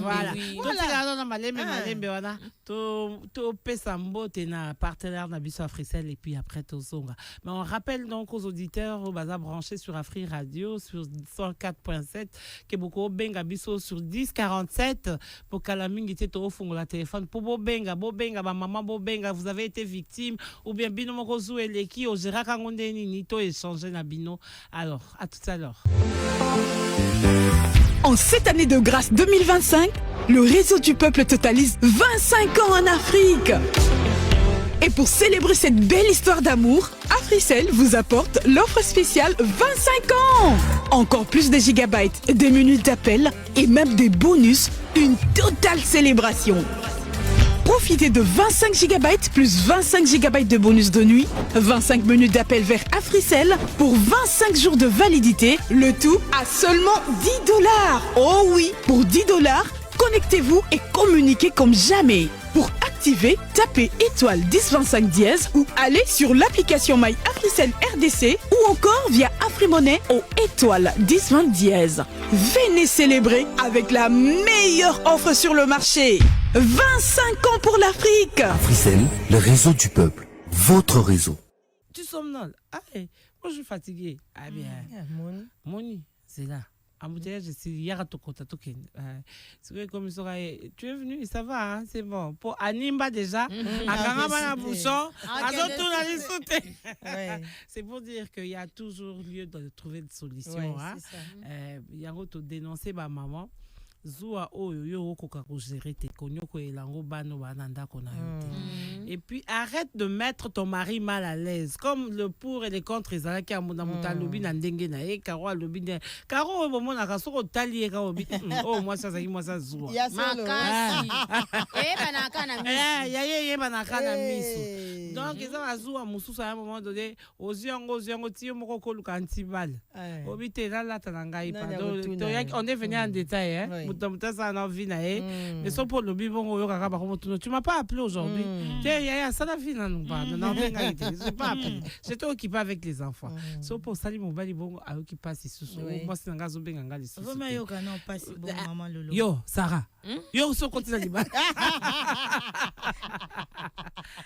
voilà voilà na malembe wana to pesa mbote na partenaire na biso Africell et puis après tozonga. Mais on rappelle donc aux auditeurs au baza branché sur Afri Radio sur 104.7 que beaucoup benga biso sur 1047 pour kalamingi te to fungola téléphone pour bobenga ba maman bobenga vous avez été victime ou bien bino moko zu eleki o gera kangonde ni to échanger na bino. Alors à tout à l'heure. En cette année de grâce 2025, le réseau du peuple totalise 25 ans en Afrique. Et pour célébrer cette belle histoire d'amour, Africell vous apporte l'offre spéciale 25 ans. Encore plus de gigabytes, des minutes d'appel et même des bonus, une totale célébration. Profitez de 25 gigabytes plus 25 gigabytes de bonus de nuit, 25 minutes d'appel vers Africell pour 25 jours de validité, le tout à seulement $10. Oh oui, pour $10, connectez-vous et communiquez comme jamais. Pour activer, tapez étoile 1025 dièse ou allez sur l'application My Africell RDC ou encore via Afrimonnaie au étoile 1020 dièse. Venez célébrer avec la meilleure offre sur le marché. 25 ans pour l'Afrique. Africell, le réseau du peuple. Votre réseau. Tu somnoles. Ah, moi je suis fatigué. Ah bien. Moni, c'est là. Je suis comme tu es venu, ça va, hein? C'est bon. Pour Animba déjà, c'est pour dire qu'il y a toujours lieu de trouver des solutions. Il y a autre dénoncer ma maman. Zoua oyo koka ko gérer te konyo ko elango bano bananda kona yote. Et puis arrête de mettre ton mari mal à l'aise comme le pour et les contre ezala ki amuna muta lobi na ndenge na e karo lobi ne karo bomo na kasoko tali e ka obi oh moi ça zoua makasi banaka na miso ye banaka na miso donc ezala zoua mususu à un moment donné oziango tio moko ko luka antibal obi te la tananga pardon on est venu en détail hein. Ça n'a vie mais son pour le bibon tu m'as pas appelé aujourd'hui. Ça n'a vie non pas. J'ai pas appelé. J'étais occupé avec les enfants. So pour salir mon bali bon à occuper si sous. Moi c'est nga zo benga ngali sous. Vraiment yo kana pas si bon maman lolo. Yo Sarah. Yo so continue liba.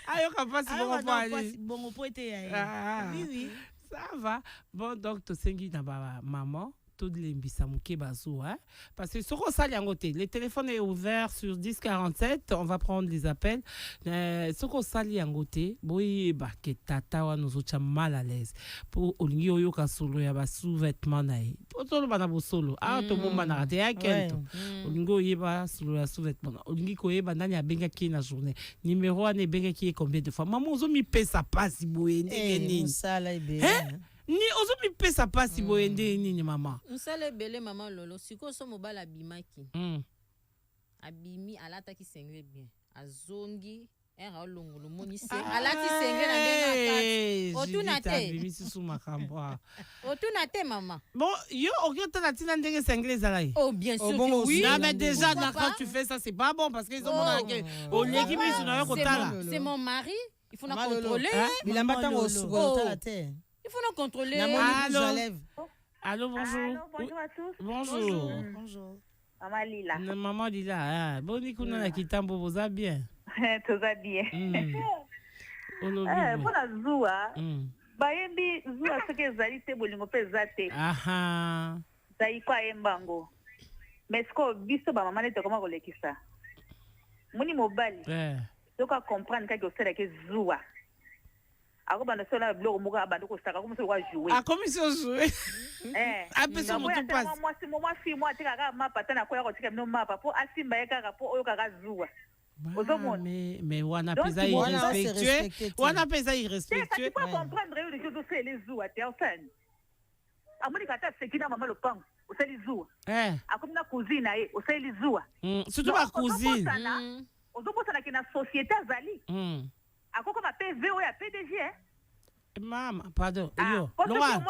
Ayo ka pas si bon pas aller. Bon pour été. Oui. Ça va. Bon donc to sengi na ba maman. Tout l'imbisa muke bazo, hein? Parce que sur le téléphone est ouvert sur 1047, on va prendre les appels. Sur le boy ke tata wa nous autres mal à l'aise. Pour olingi oyo ka solo ya ba sous-vêtements nae. Pour solo bana bo solo. Ah to bomba na rate ya kento. Olingi oyo ba solo ya sous-vêtements. Olingi ko yeba ndani ya benga ki na journée. Numéro ane benga ki combien de fois. Maman ozo mi pe sa passe boye ndenge nini. Ça là be. Ni ozo mi pe sa passe boye ndenge nini maman. Nsale bele maman lolo siko so mobile abimaki. Abimi alata ki sengwe bien. Azongi era olongolo monise. Alati sengwe na benga kati. Otunate. Abimi sisu makambo. Otunate maman. Bon, yo okyo na tina ndenge sengwe zalai. Oh bien sûr bon, que oui. Non mais déjà quand tu fais ça c'est pas bon parce qu'ils ont mon l'équipe ils sont yo kotala. C'est mon mari, il faut nous contrôler. Il a matin au sous la terre. Il faut nous contrôler. Allô, bonjour. Allô, bonjour à tous. Bonjour. Maman Lila. Maman Lila, boni kuna na kitambo boza bien. Tout va bien. Pour la Zoua, bayembi Zoua ce que zali te bolingo pe zate. Aha. Zai kwa embango. Mais ce que biso ba maman te comment kolekisa. Moni mobali. Donc à comprendre que c'est que Zoua. Ako bana sola blog muka abando ko saka comme ça wa jouer. Ah comme ils ont joué. Apeso mutu passe. Moi moi tika ka mapa tana ko yako tika no mapa po asimba yaka po oyo kaka Zoua. Mais wana pesa irrespectueux. Wana pesa irrespectueux. Tu peux comprendre les choses c'est les Zoua te enfin. Amoni kata sekina mama lo pang. O c'est les Zoua. Akomna cousine ai o c'est les Zoua. Surtout ma cousine. Ozobosa na kina société azali. Akoko ma PV ou ya PDG hein? Maman, pardon. Yo, Loa.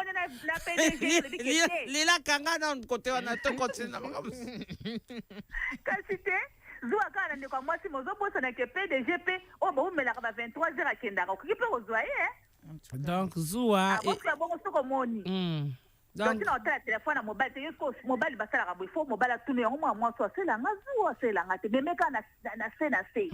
Lila kanga na côté on a tout continué. Kasite, Zoua kana ndeko mwasi mozobosa na ke PDG pe o bo mela ka 23h akenda ko kipe ozoaye hein? Donc Zoua et bon soko moni. Donc tu as téléphone mobile te yosko mobile basala ka bo il faut mobile a tourner moi so c'est la Zoua c'est la ngate mais meka na se.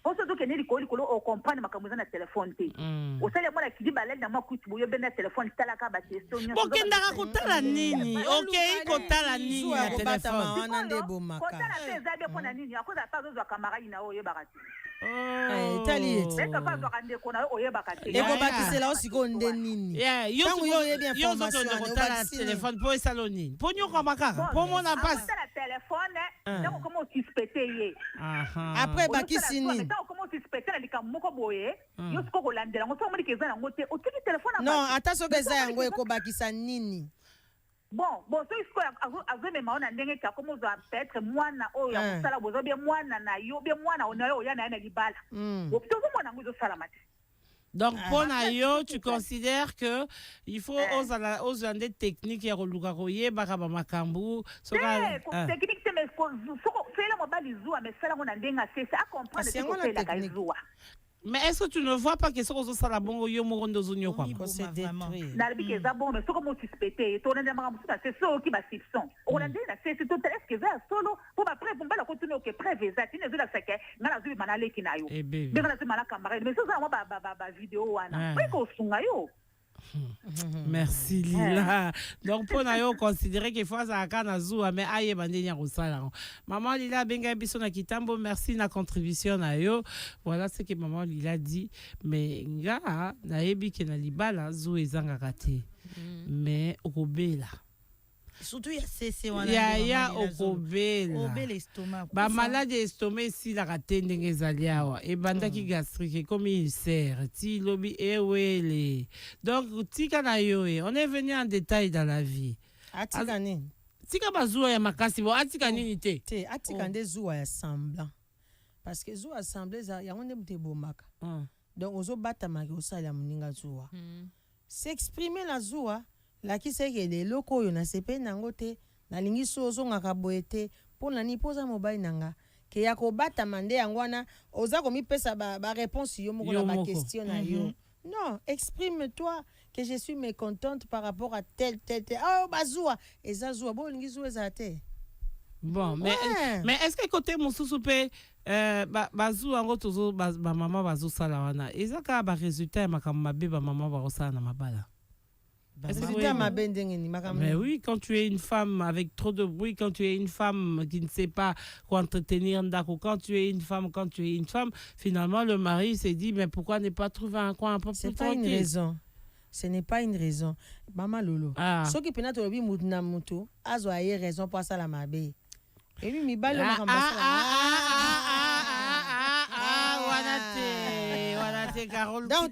On se dit que les collègues ont compris ma caméra na téléphone té. Au sale moi qui dit balai na makuti boyo ben na téléphone tala ka ba question. Bokenda ka kotala nini? OK, kotala nini na téléphone. Wana ndebo maka. Kotala pesa de kona nini? Akoza pa zo camarade na oyo bakati. ekobakisela osiko nde nini ntango yo oyebi information okotala telefone mpo esala nini mpo nyokwama kaka mpo mona mpasi après bakisi nini non ata soki eza yango ekobakisa nini bon soki azomema o na ndenge ti akomozwa peut-être mwana oyo ya kosala boza bie mwana na yo bie mwana na yo oya na ye na libala tozomona yango ezosalama te. Donc, pour Nayo, tu considères que il faut aux des techniques à reluka koye bakaba makambu technique c'est mais fait la mobile zoua mais ça la on a denga c'est à comprendre c'est quoi la kaizua. Mais est-ce que tu ne vois pas que ce que ça la bongo yo morondo zonyo quoi c'est détruit na bi que ça bon mais ce comme suspecté to na ndama c'est ça qui ba soupçon on a dit c'est tout est-ce que ça solo pour après pour pas la continuer que preuve ça tu ne veux la sake ngala zui manale kinayo bien la mala camarade mais ça moi ba vidéo wana oui ko sunga yo. Merci Lila. Donc pour Nayo considérer qu'il faut ça kana zoua mais aye bandenya kosala. Maman Lila benga biso na kitambo, merci na contribution Nayo. Voilà ce que maman Lila dit mais nga na yebi ke na libala zo ezanga kate. Mais okobela. Surtout il y a okobela l'estomac ba malade estomac si la raté ndenge ezali awa e bandaki gastrique comme ulcère ti lobi ewele donc tika na yo on est venu en détail dans la vie atika nini tika bazuwa ya makasi bo atika nini te atika nde zuwa ya semblant parce que zuwa semblant ya onde mte bomaka donc ozo batamaki osala muninga zuwa s'exprimer la zuwa lakiseke lelo koyo na sepe nango te nalingi so ozongaka boye te mpona ni poza mobile nanga ke ya kobata mande yango wana oza komipesa ba réponse yo moko na ba question na yo non exprime-toi que je suis mécontente par rapport à tel oh bazua eza zua bo lingi zua eza te bon mais est-ce que côté mosusu pe bazua ngo tozo ba mama bazo sala wana eza ka ba résultat ya makambo mabe ba mama ba osala na mabala. Mais oui, quand tu es une femme avec trop de bruit, quand tu es une femme qui ne sait pas quoi entretenir d'accord, quand tu es une femme, finalement le mari s'est dit mais pourquoi ne pas trouver un coin un peu plus tranquille? C'est pas une raison. Ce n'est pas une raison. Maman Lolo. Ce qui peut être mutna mutu, azo aye raison pour ça la mabe. Et lui mi balo donc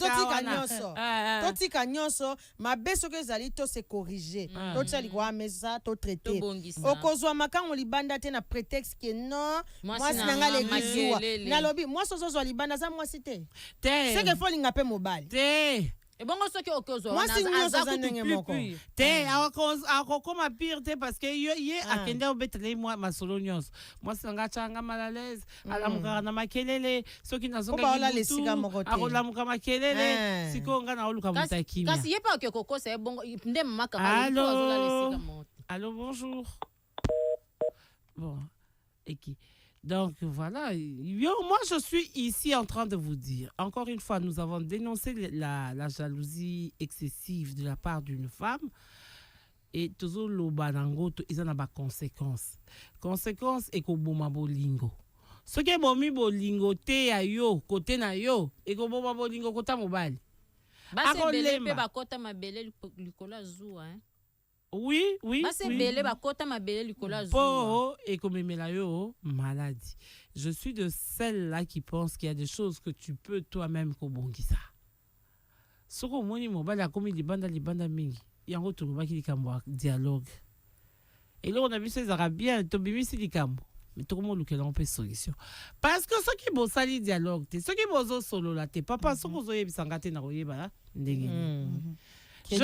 totika nyonso mabe soki ezali to se corriger totia likwa mesa to traiter okozwa makango libanda te na prétexte que non mwasi nanga legizuwa nalobi mwasi ozozwa libanda za mwasi te seke fo linga pe mobali te ebongo soki okozwa te akokoma pire te parce que ye akende obetele masolo nyonso mwasi nanga changa malalaise alamukaka na makelele soki nazongaaolamuka makelele siko nga na oluka mutakimia kasi ye pa okekokosa ebongo nde mamaka Allô, bonjour. Bon, Eki. Donc voilà, moi je suis ici en train de vous dire, encore une fois, nous avons dénoncé la jalousie excessive de la part d'une femme et toujours le banango, ils en ont des conséquences. Conséquences et ko boma bolingo. Ce qui est bomi bolingo te ya yo, côté na yo, et ko boma bolingo kota mobile. Basi bele pe bakota mabele likola zuwa hein. Oui. Maladie. Je suis de celle-là qui pense qu'il y a des choses que tu peux toi-même kobongisa. Soko moni mobile a comme libanda mingi. Yango tulubaki likambo dialogue. Et là on a vu ces arabiens to bimisi likambo. Mais tout le monde a une solution. Parce que ceux qui ont sali dialogue, ceux qui ont solo là, papa, ceux qui ont bisangate na royeba je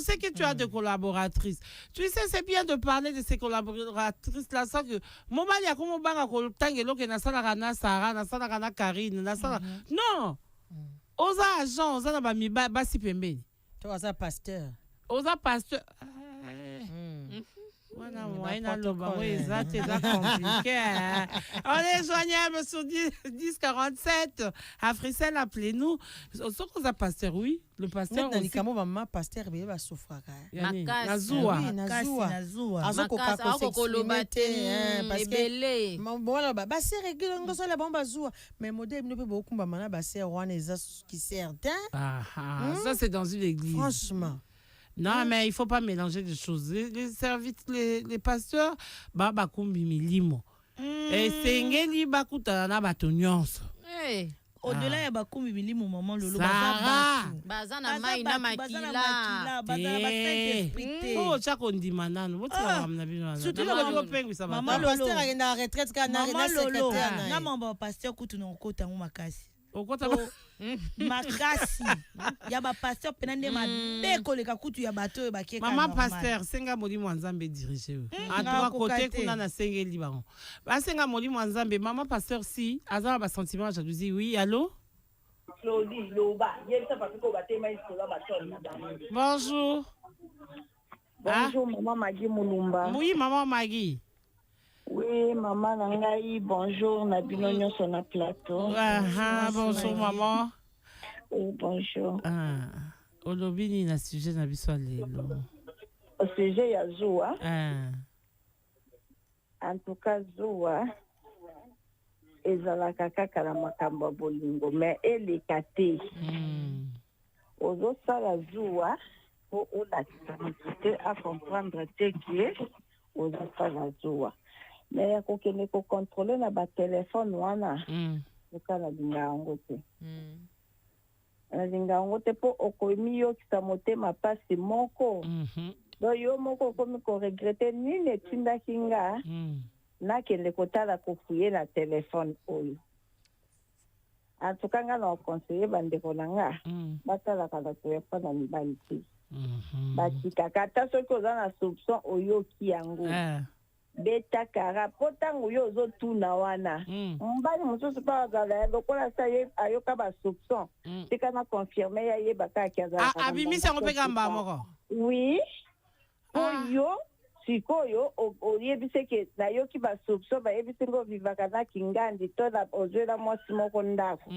sais que tu as des collaboratrices. Tu sais, c'est bien de parler de ces collaboratrices-là sans que... Non! Aux agents, aux agents, aux pasteur. On est joignable sur 1047. Africell, appelez-nous. Ce qu'on a pasteur, oui. Le pasteur aussi. Maman pasteur bébé va souffrir. Nazua. Azokoka s'exprimer parce que bon ba c'est réglé ngoso la bomba zua mais modèle ne peut beaucoup maman ba c'est roi qui certains. Ça c'est dans une église. Franchement. Non, mais il ne faut pas mélanger des choses. Les services, les pasteurs, bakumbi milimo. Et sengeli bakuta na batonyonso. Au-delà ya bakumbi milimo maman lolo bazana mai na makila oh chako ndima nanu botika mna bino surtout le pengwisa maman pasteur agenda retraite kana na secrétaire na maman pasteur kutu na okota ngo makasi okota makasi ya ba pasteur penande mabeko leka kutu ya bato bakieka maman pasteur senga molimo nzambe diriger en tout côté kuna na sengeli bango ba senga molimo nzambe maman pasteur si azala ba sentiment jalousie oui allô bonjour bonjour maman Maggie Mulumba oui maman Maggie. Oui, maman Nangai, bonjour, Nabino Nyonso na plateau. Bonjour, maman. Oui, bonjour. Olobini na sujet na biso lelo. Au sujet ya Zoua. En tout cas, Zoua, ezalaka kaka na makambo bolingo, mais eleka te. Ozosala Zoua, po olakisa moto à comprendre te que ozosala Zoua. Mais ya kokende ko contrôler na ba téléphone wana okala linga yango te na linga yango te po okomi yo kita motema pasi moko do yo moko komi ko regretter nini etindaki nga nakende kotala kofuye na téléphone oyo en tout cas nga na conseiller bandeko na nga batalaka na téléphone na mibali te batikaka ata soki oza na soupçon oyoki yango beta kara potango yo ozotuna wana mbali mosusu mpa azala lokola sa ye ayoka basoupçon tika na confirme ya yebaka aki azalaka abimisi yango mpe kamba moko oui oyo sikoyo oyebise ke nayoki basoupçon bayebisi ngo ovivaka na kingandi to ozwela mwasi moko ndako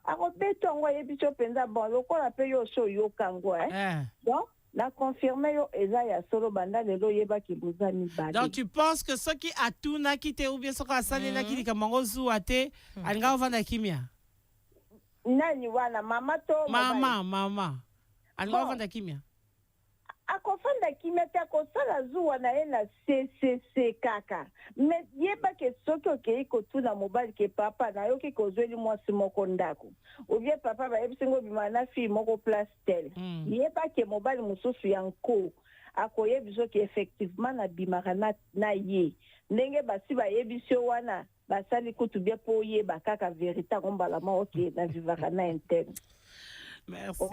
akobeta yango ayebisi yo mpenza bon lokola mpe yo oso oyoka ngo donc la confirmé yo eza ya solo banda lelo yeba ki buza mibale. Donc tu penses que ce qui a tout na qui te ou bien ce qui a salé na qui dit kamango zuate alinga ovanda kimia. Nani wana mama to mama alinga ovanda kimia. Akofanda kimia te akosala zuwa na ye na CCC kaka. Mais yeba ke soki okei kotuna mobali ke papa na yoki kozweli mwasi moko ndako. Ou bien papa ba yebisi ngo bima na fille moko place tel. Yeba ke mobali mususu yanko akoyebisa ke effectivement na bimaka na ye. Ndenge basi ba yebisi wana basali kutu bien po yeba kaka vérité ngombala ma oke na vivaka na interne. Merci.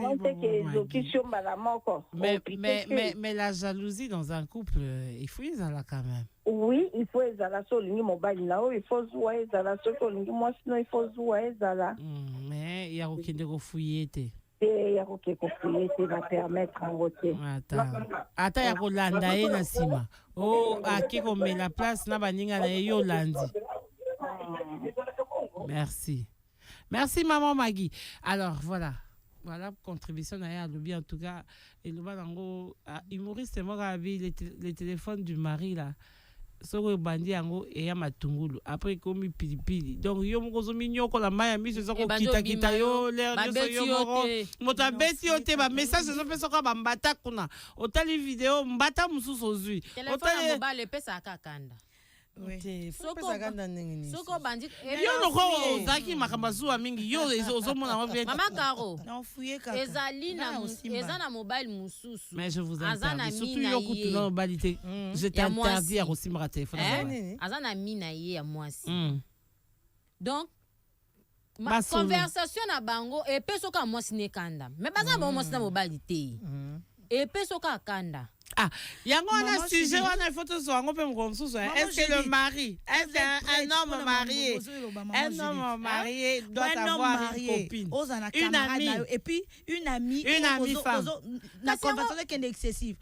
Mais la jalousie dans un couple, il faut y aller quand même. Oui, il faut y aller sur le mobile. Il faut jouer y aller sur le moi sinon il faut jouer y aller. Mais il y a aucun de refouiller. Il y a aucun de refouiller va permettre en voter. Attends, il y a Rolanda et Nassima. Oh, à qui on met la place na baninga na Yolandi. Merci. Merci maman Maggie. Alors voilà. Voilà, contribution à lobby en tout cas. Et le banango, humoriste, moi, les téléphones du mari là. Soko bandi yango et ya matungulu. Après, komi pilipili. Donc, yo moko mignon ko la maya mi se soko kita yo l'air de yo moko. Mota beti yo te ba message so pe soko ba mbata kuna. Otali vidéo mbata mususu ozui. Otali mobile pesa akakanda. Soko bandi yo noko ozaki makambazuwa mingi yo ozomona wa bien mama Caro na ofuye kaka ezali na mobile mususu mais je vous interdis surtout yo kutu na mobile te je t'interdis à osimra téléphone azana mina ye ya mwasi donc ma conversation na bango epeso ka mwasi ne kanda mais baza ba mwasi na mobile te epeso ka kanda Ah, yango wana sujet wana il faut te songer pe mkonsusu. Est-ce que le mari, est-ce qu'un homme marié, un homme marié doit avoir une copine, une amie et puis une amie femme. La conversation qui est excessive.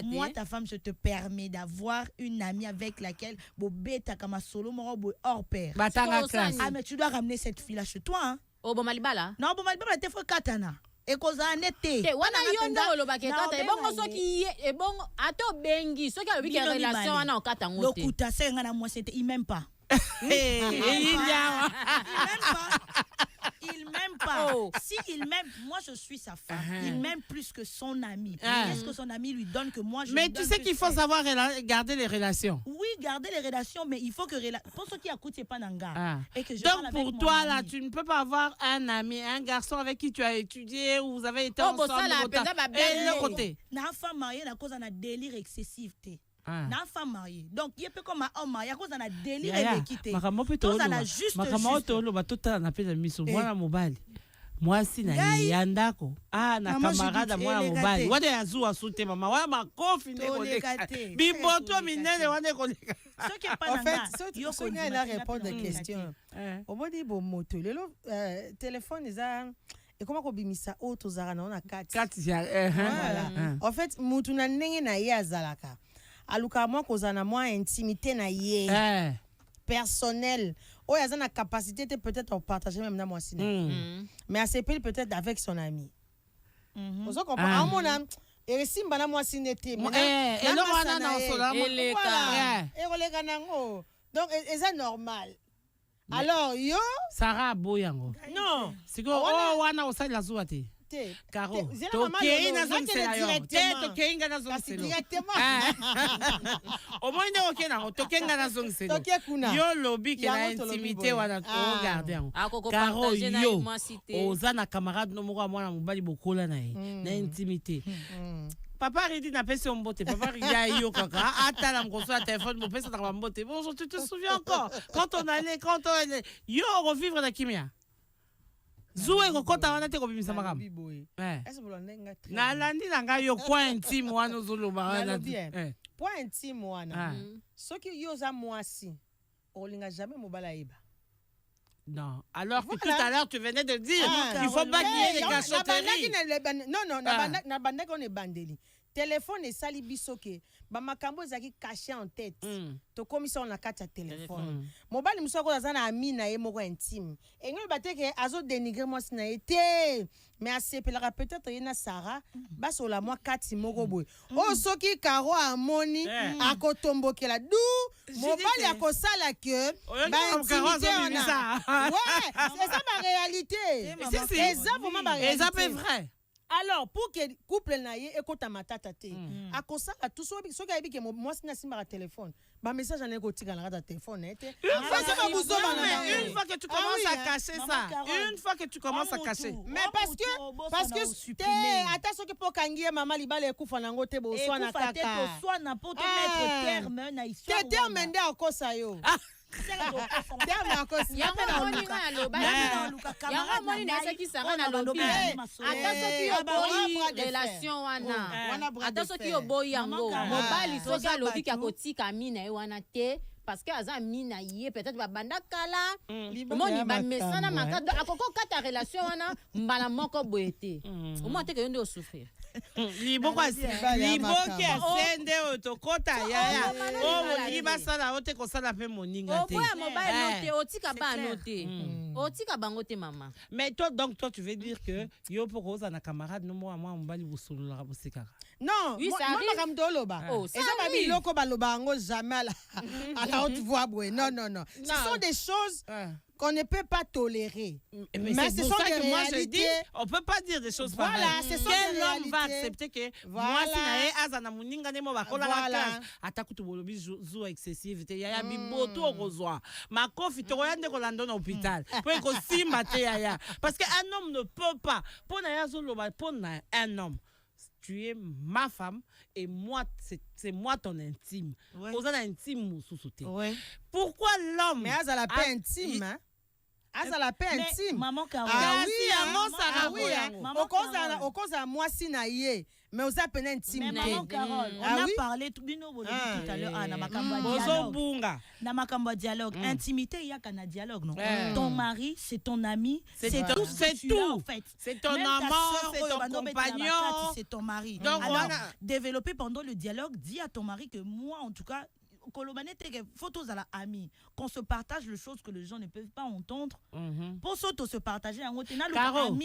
Moi ta femme je te permets d'avoir une amie avec laquelle bobeta kama solo moro hors pair. Ah mais tu dois ramener cette fille là chez toi hein. Oh bon malibala. Non bon malibala te faut katana. Et kozana nete. Wana yonda olobake kata ebongo soki ebongo ato bengi soki alobi ke relation wana okata ngote. Lokuta senga na moi c'était il m'aime pas. Il m'aime pas. Oh. Si il m'aime, moi je suis sa femme. Il m'aime plus que son ami. Qu'est-ce que son ami lui donne que moi je lui donne? Mais tu sais qu'il faut savoir garder les relations. Oui, garder les relations, mais il faut que pour ceux qui écoutent, c'est pas nanga. Donc pour toi là, tu ne peux pas avoir un ami, un garçon avec qui tu as étudié ou vous avez été ensemble. Et le côté. Na femme mariée, na cause d'un délire excessif. Na femme mariée. Donc il peut comme un homme marié à cause d'un délire équité. Donc ça la juste. Moi si na yandako na camarade moi mobali wade yazua sute mama wa makofi ne koleka biboto minene wane koleka. En fait yo connais la réponse de question au modi bo moto lelo téléphone za et comment kobimisa auto zara na ona kati voilà en fait mutu na ndenge na ye azalaka aluka moi kozana moi intimité na ye personnel. Oh, il y a une capacité peut-être à partager même dans moi mais à s'épile peut-être avec son ami. Vous comprenez? Mon ami, et si mbana moi sinete. Donc c'est normal. Alors yo Sarah Boyango. Non. C'est que oh wana osali la zuate. Caro. Tokei na zone tokenga na zone directement. Au moins ne okena tokenga na zone selo. Yo lobby que la intimité wana ko garder. Caro yo. Oza na camarade no moko mwana mobali bokola na ye. Na intimité. Papa Ridi n'a pas son beauté. Papa Ridi yo kaka. Atala mkoso à téléphone mon pèse dans beauté. Bonjour, tu te souviens encore quand on allait yo revivre la kimia. Zoué kokota wana te kobimisa makam. Na landi nanga yo point intime wana zoloba wana. Point intime wana. Soki yo za mwasi. Olinga jamais mobala iba. Non, alors que tout à l'heure tu venais de dire il faut pas qu'il y ait des cachotteries. Non, na banda qu'on est bandeli. Téléphone et sali bisoke. Ba makambo zaki caché en tête. To komisa on la carte à téléphone. Mobile musoko zana ami na ye moko intime. Et ngol bateke azo dénigrer moi sina été. Mais assez pelera peut-être yena Sarah baso la moi kati moko boy. Oh soki karo amoni akotombokela du mobile akosala que ba intimité on a. Ouais, c'est ça ma réalité. C'est ça vraiment ma réalité. C'est vrai. Alors pour que couple na ye ekota matata te akosala tout so ka yebi ke moi sina simba ka téléphone ba message na ko tika na ka téléphone ete une fois que tu commences à cacher ça une fois que tu commences à cacher mais parce que te ata soki po kangie mama libala ekufa nango te bo so na kaka so na pour te mettre terme na histoire te terme nde akosa yo ata soki oboyi yango mobali soki alobi ke akotika mina ye wana te parce que aza mina ye peut-être babanda kala moni bamesana makado akoko kata relation wana mbala moko boye te omoi te ke yo nde osouffrir liboki asende oyo tokota yaya oyo molingi basala oyo te kosala mpe moninga te okoya mobali no te otika bano te otika bango te mama. Mais toi donc toi tu veux dire que yo mpo koza na camarade no mwa mobali bosololaka bosekaka. Non, moi makambo toloba eza babiloko baloba yango jamais à la haute voix boye. Non. Ce sont des choses qu'on ne peut pas tolérer. Mais ce sont des moi je dis, on peut pas dire des choses pareilles. Voilà, c'est ça. Quel homme va accepter que moi si na ye azana muninga ne mo bakola la classe atakutu bolobi zo excessive te yaya biboto okozwa makofi to yande ko lando na hôpital pour ko simba te yaya parce que un homme ne peut pas pour na yazo loba pour na un homme tu es ma femme et moi c'est moi ton intime. Aux intime sous sauter. Pourquoi l'homme mais à la paix intime hein? azala pe intime. Maman Caro. Ah oui, okoza mwasi na ye, mais oza pena intime. Maman Carole, on a parlé tout à l'heure na makambo dialogue. Intimité, il y a qu'un dialogue, non? Ton mari, c'est ton ami, c'est tout. En fait. C'est ton amant, c'est ton compagnon, c'est ton mari. Donc, alors, développer pendant le dialogue, dis à ton mari que moi, en tout cas, photos à la amie, qu'on se partage les choses que les gens ne peuvent pas entendre. Pour se partager en haut, Caro,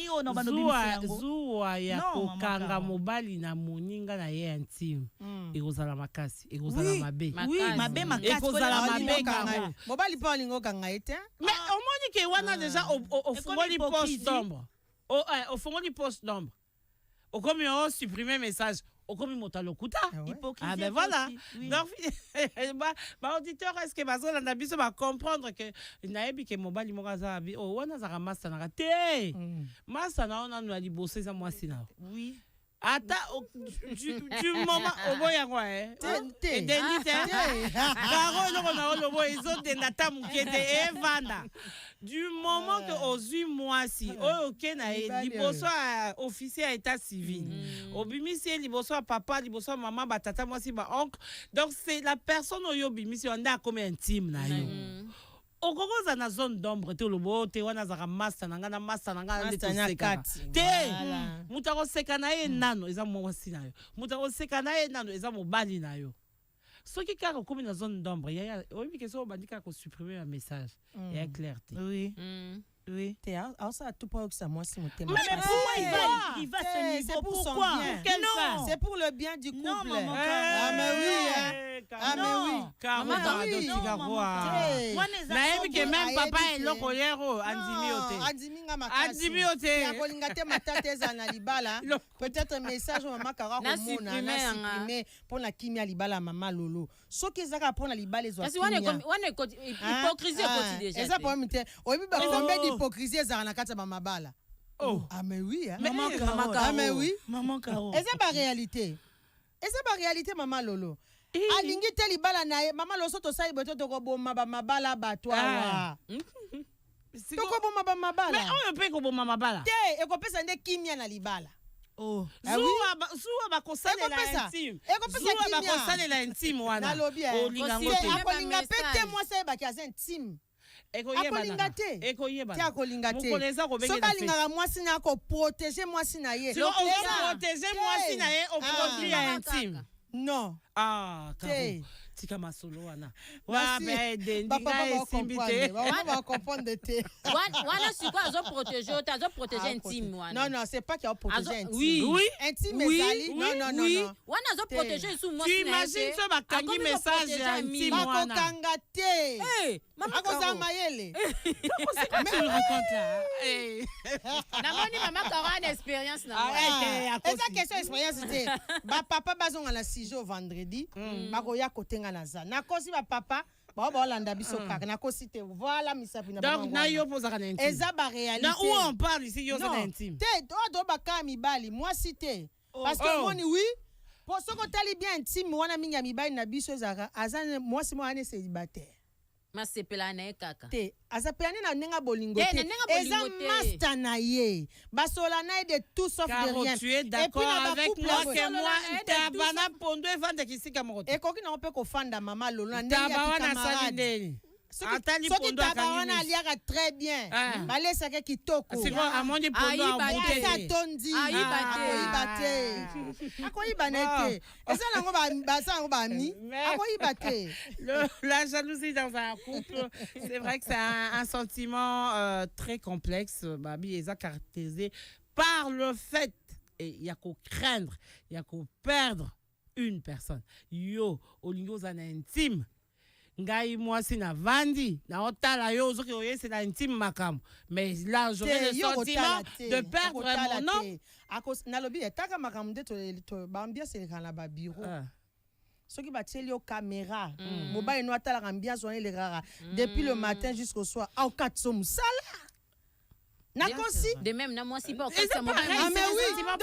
zuwa ya kokanga mobali na moninga na ye intime. Ekozala makasi, ekozala mabe. Oui, mabe makasi. Ekozala mabe kanga. Mobali pa olingo kanga ete. Mais omoni ke wana déjà au fongoli poste d'ombre. Au fongoli poste d'ombre. Au comme on supprimer message. Comme motalokuta hypocrisie. Ben voilà. Donc auditeur est-ce que bazo na biso va comprendre que naebi ke mobali mokaza abi wana za ramasa na te masa na ona na libose za mwasi na oui ata du moment oboya kwa te Caro loko na lobo izo de nata mukete evanda du moment que ozui mwasi oke na liboso officier à état civil obimisi liboso papa liboso maman batata mwasi ba oncle, donc c'est la personne oyo bimisi onda comme intime na yo okokoza na zone d'ombre te lobo te wana za master na ngana master na ngana te seka te mutako seka na ye nano eza mwasi na yo mutako seka na ye nano eza mobali na yo soki kaka komi na zone d'ombre ya oyebi ke so bandika ko supprimer un message ya clarté. Oui. Oui. Alors ça tout pas que ça moi si mon thème. Mais pourquoi il va ce niveau? C'est pour son pourquoi? bien. Non, c'est pour le bien du couple. Non, maman. Ah mais oui. Ah mais oui. Car on a de tigaroa. Na que même papa est lokolero andimi ote. Andimi nga makasi. Andimi ote. Ya kolinga te matata za na libala. Peut-être message maman Caro ko mona na supprimer pour la kimia libala maman Lolo. Soki zaka pour la libala ezo. Parce wana hypocrisie côté déjà. Eza pour mite. Oyebi ba kombe d'hypocrisie za na kata mama bala. Oh, ah mais oui hein. Maman Caro. Ah mais oui. Maman Caro. Eza ba réalité. Eza ba réalité maman Lolo. Alingi te libala na ye maman Loso to sai boto to ko boma ba mabala batwa. Toko boma ba mabala. Mais on peut ko boma mabala. Te e ko pesa nde kimia na libala. Oh, zuwa ba kosale la intime. Zuwa ba kosale la intime wana. Nalobi akolinga pete moi sai ba kiaza intime. Akolinga te. Ekoyeba. Akolinga te. So balingaka mwasi na ko protéger mwasi na ye. So on protéger mwasi na ye au produit intime. Non. Ah, Caro. Tika masolo wana. Wa be ndinga esimbite. On va comprendre te. Wana c'est quoi azo protéger intime wana. Non non, c'est pas qu'il a protéger intime. Oui, intime ezali. Non. Wana azo protéger sous moi. Tu imagines ce bakangi message intime wana. Bakokanga te. Eh, maman Caro mayele. Comment tu le racontes là? Namoni maman Caro a expérience na moi. Eza question expérience te. Ba papa bazonga la 6 jours vendredi. Bakoya kotenga naza. Nakosi ba papa ba olanda biso kaka nakosi te. Voilà misapi na donc na yo posaka na intime. Eza ba réalité. Na où on parle ici yo na intime. Te do baka mibali moi cité. Parce que moni oui. Pour ce que tali bien intime wana minga mibali na biso zaka azane moi si moi ane célibataire. Masepela na kaka. Te azapelani na nenga bolingo te. Eza master na ye. Basola na de tout sauf de rien. Tu es d'accord avec moi que moi tabana pondo evanda kisika moto. Et koki na ope ko fanda mama Lolo na ndenge ya camarade. Atali pondo akawana aliaka très bien. Balesa ke kitoko. C'est quoi amondi pondo amote. Sa tondi. Akoyiba nete. Eza nango ba mi. Akoyiba te. La jalousie dans un couple, c'est vrai que c'est un sentiment très complexe. Babi est caractérisé par le fait et il y a qu'à craindre, il y a qu'à perdre une personne. Yo, olingo zana intime. Ngai mwasi na vandi na otala yo zoki oye c'est intime makam, mais là j'aurais le sentiment de perdre mon nom. Akos nalobi etaka makam de to bambia c'est kana ba bureau. Soki batieli au caméra, mobile no atala ambiance on les rara depuis le matin jusqu'au soir au 4 musala. Nakosi de même na moi si pas au ça mobile. Ah mais oui, donc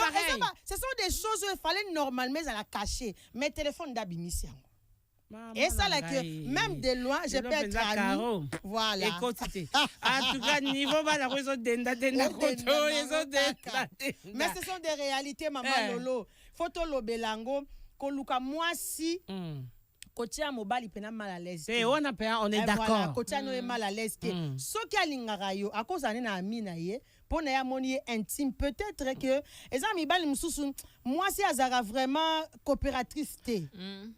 ce sont des choses où il fallait normalement à la cacher. Mais téléphone d'abimisi yango. Et ça, là, que même de loin, je peux être ami. Voilà. Écoute, en tout cas, niveau va la raison d'enda. Mais ce sont des réalités, maman Lolo. Photo lo belango, koluka moi si. Kotia mobile pena mal à l'aise. On est d'accord. Kotia no est mal à l'aise. Ce qui a l'ingarayo, à cause d'année na amina ye, pour na moni intime, peut-être que les amis bali msusu, moi si azara vraiment coopératrice.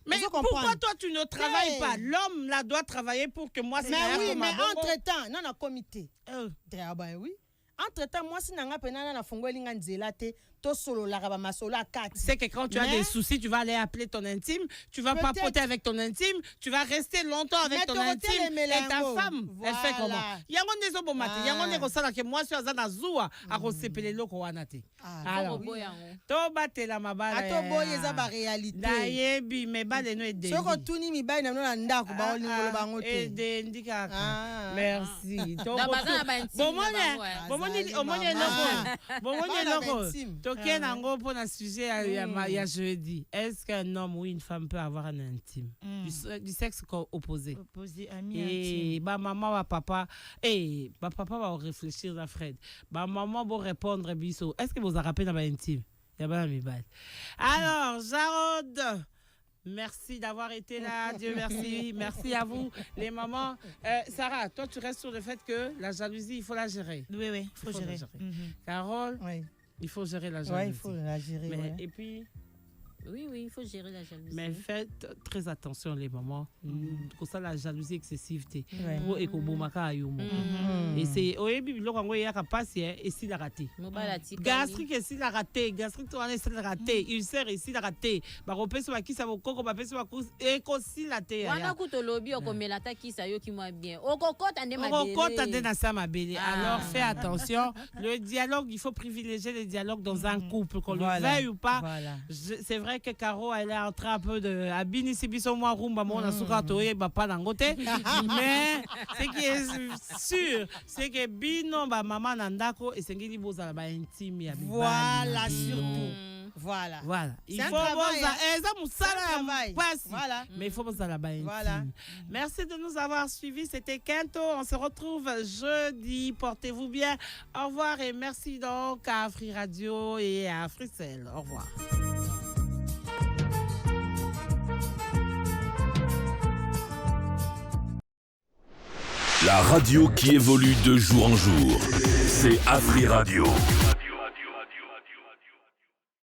Mais pourquoi toi tu ne travailles pas? L'homme là doit travailler pour que moi c'est. Mais oui, mais entre temps, non, comité. Ben oui. Entre-temps, moi, si nanga penana na fongo linga nzela te, to solo la raba masolo a 4. C'est que quand tu as des soucis, tu vas aller appeler ton intime, tu vas papoter avec ton intime, tu vas rester longtemps avec ton intime et ta femme, elle fait comment? Yango nezo bomate, yango neko sala que moi je suis azana zoua a kosepele loko wana te. Alors, to batela mabala. To boye za ba réalité. Na yebi me bale no ede. Soko tuni mi bai na no ndako ba olingolo bango te. Ede ndika. Merci. To Omonye loko. Toké nango pour un sujet ya jeudi. Est-ce qu'un homme ou une femme peut avoir un intime du sexe opposé? Opposé, ami. Et ba maman ba papa ba papa va réfléchir à Fred. Ba maman va répondre biso. Est-ce que vous avez rappelé dans ba intime? Ya ba mi bal. Alors, Jarod, merci d'avoir été là. Dieu merci. Merci à vous, les mamans. Sarah, toi, tu restes sur le fait que la jalousie, il faut la gérer. Oui, il faut gérer. Carole, il faut gérer la jalousie. Oui, il faut la gérer. Mais, et puis... Oui, il faut gérer la jalousie. Mais faites très attention, les mamans. Comme ça, la jalousie excessive, pour ekobomaka yomo. Et c'est au début, il y a et si la raté. Gastrique ici la raté, gastrique toi ici la raté, ulcère ici la raté. Ba repese ba kisa bokoko ba pese ba ekosi la té. Wana kuto lobi okomela ta kisa yo ki moi bien. Okokota nde mabele. Okokota nde na sa mabele. Alors fais attention, le dialogue, il faut privilégier le dialogue dans un couple, qu'on le veuille ou pas. C'est vrai que Caro elle est en train un peu de abini sibiso moi rumba mon asuka toye ba pas dangote mais ce qui est sûr c'est que bino ba maman nandako et sengeli bozala ba intime ya bibali. Voilà surtout. Voilà. Il faut mais il faut bozala ba intime. Voilà. Merci de nous avoir suivis, c'était Kento, on se retrouve jeudi, portez-vous bien. Au revoir et merci donc à Afri Radio et à Africell. Au revoir. La radio qui évolue de jour en jour, c'est Afri Radio.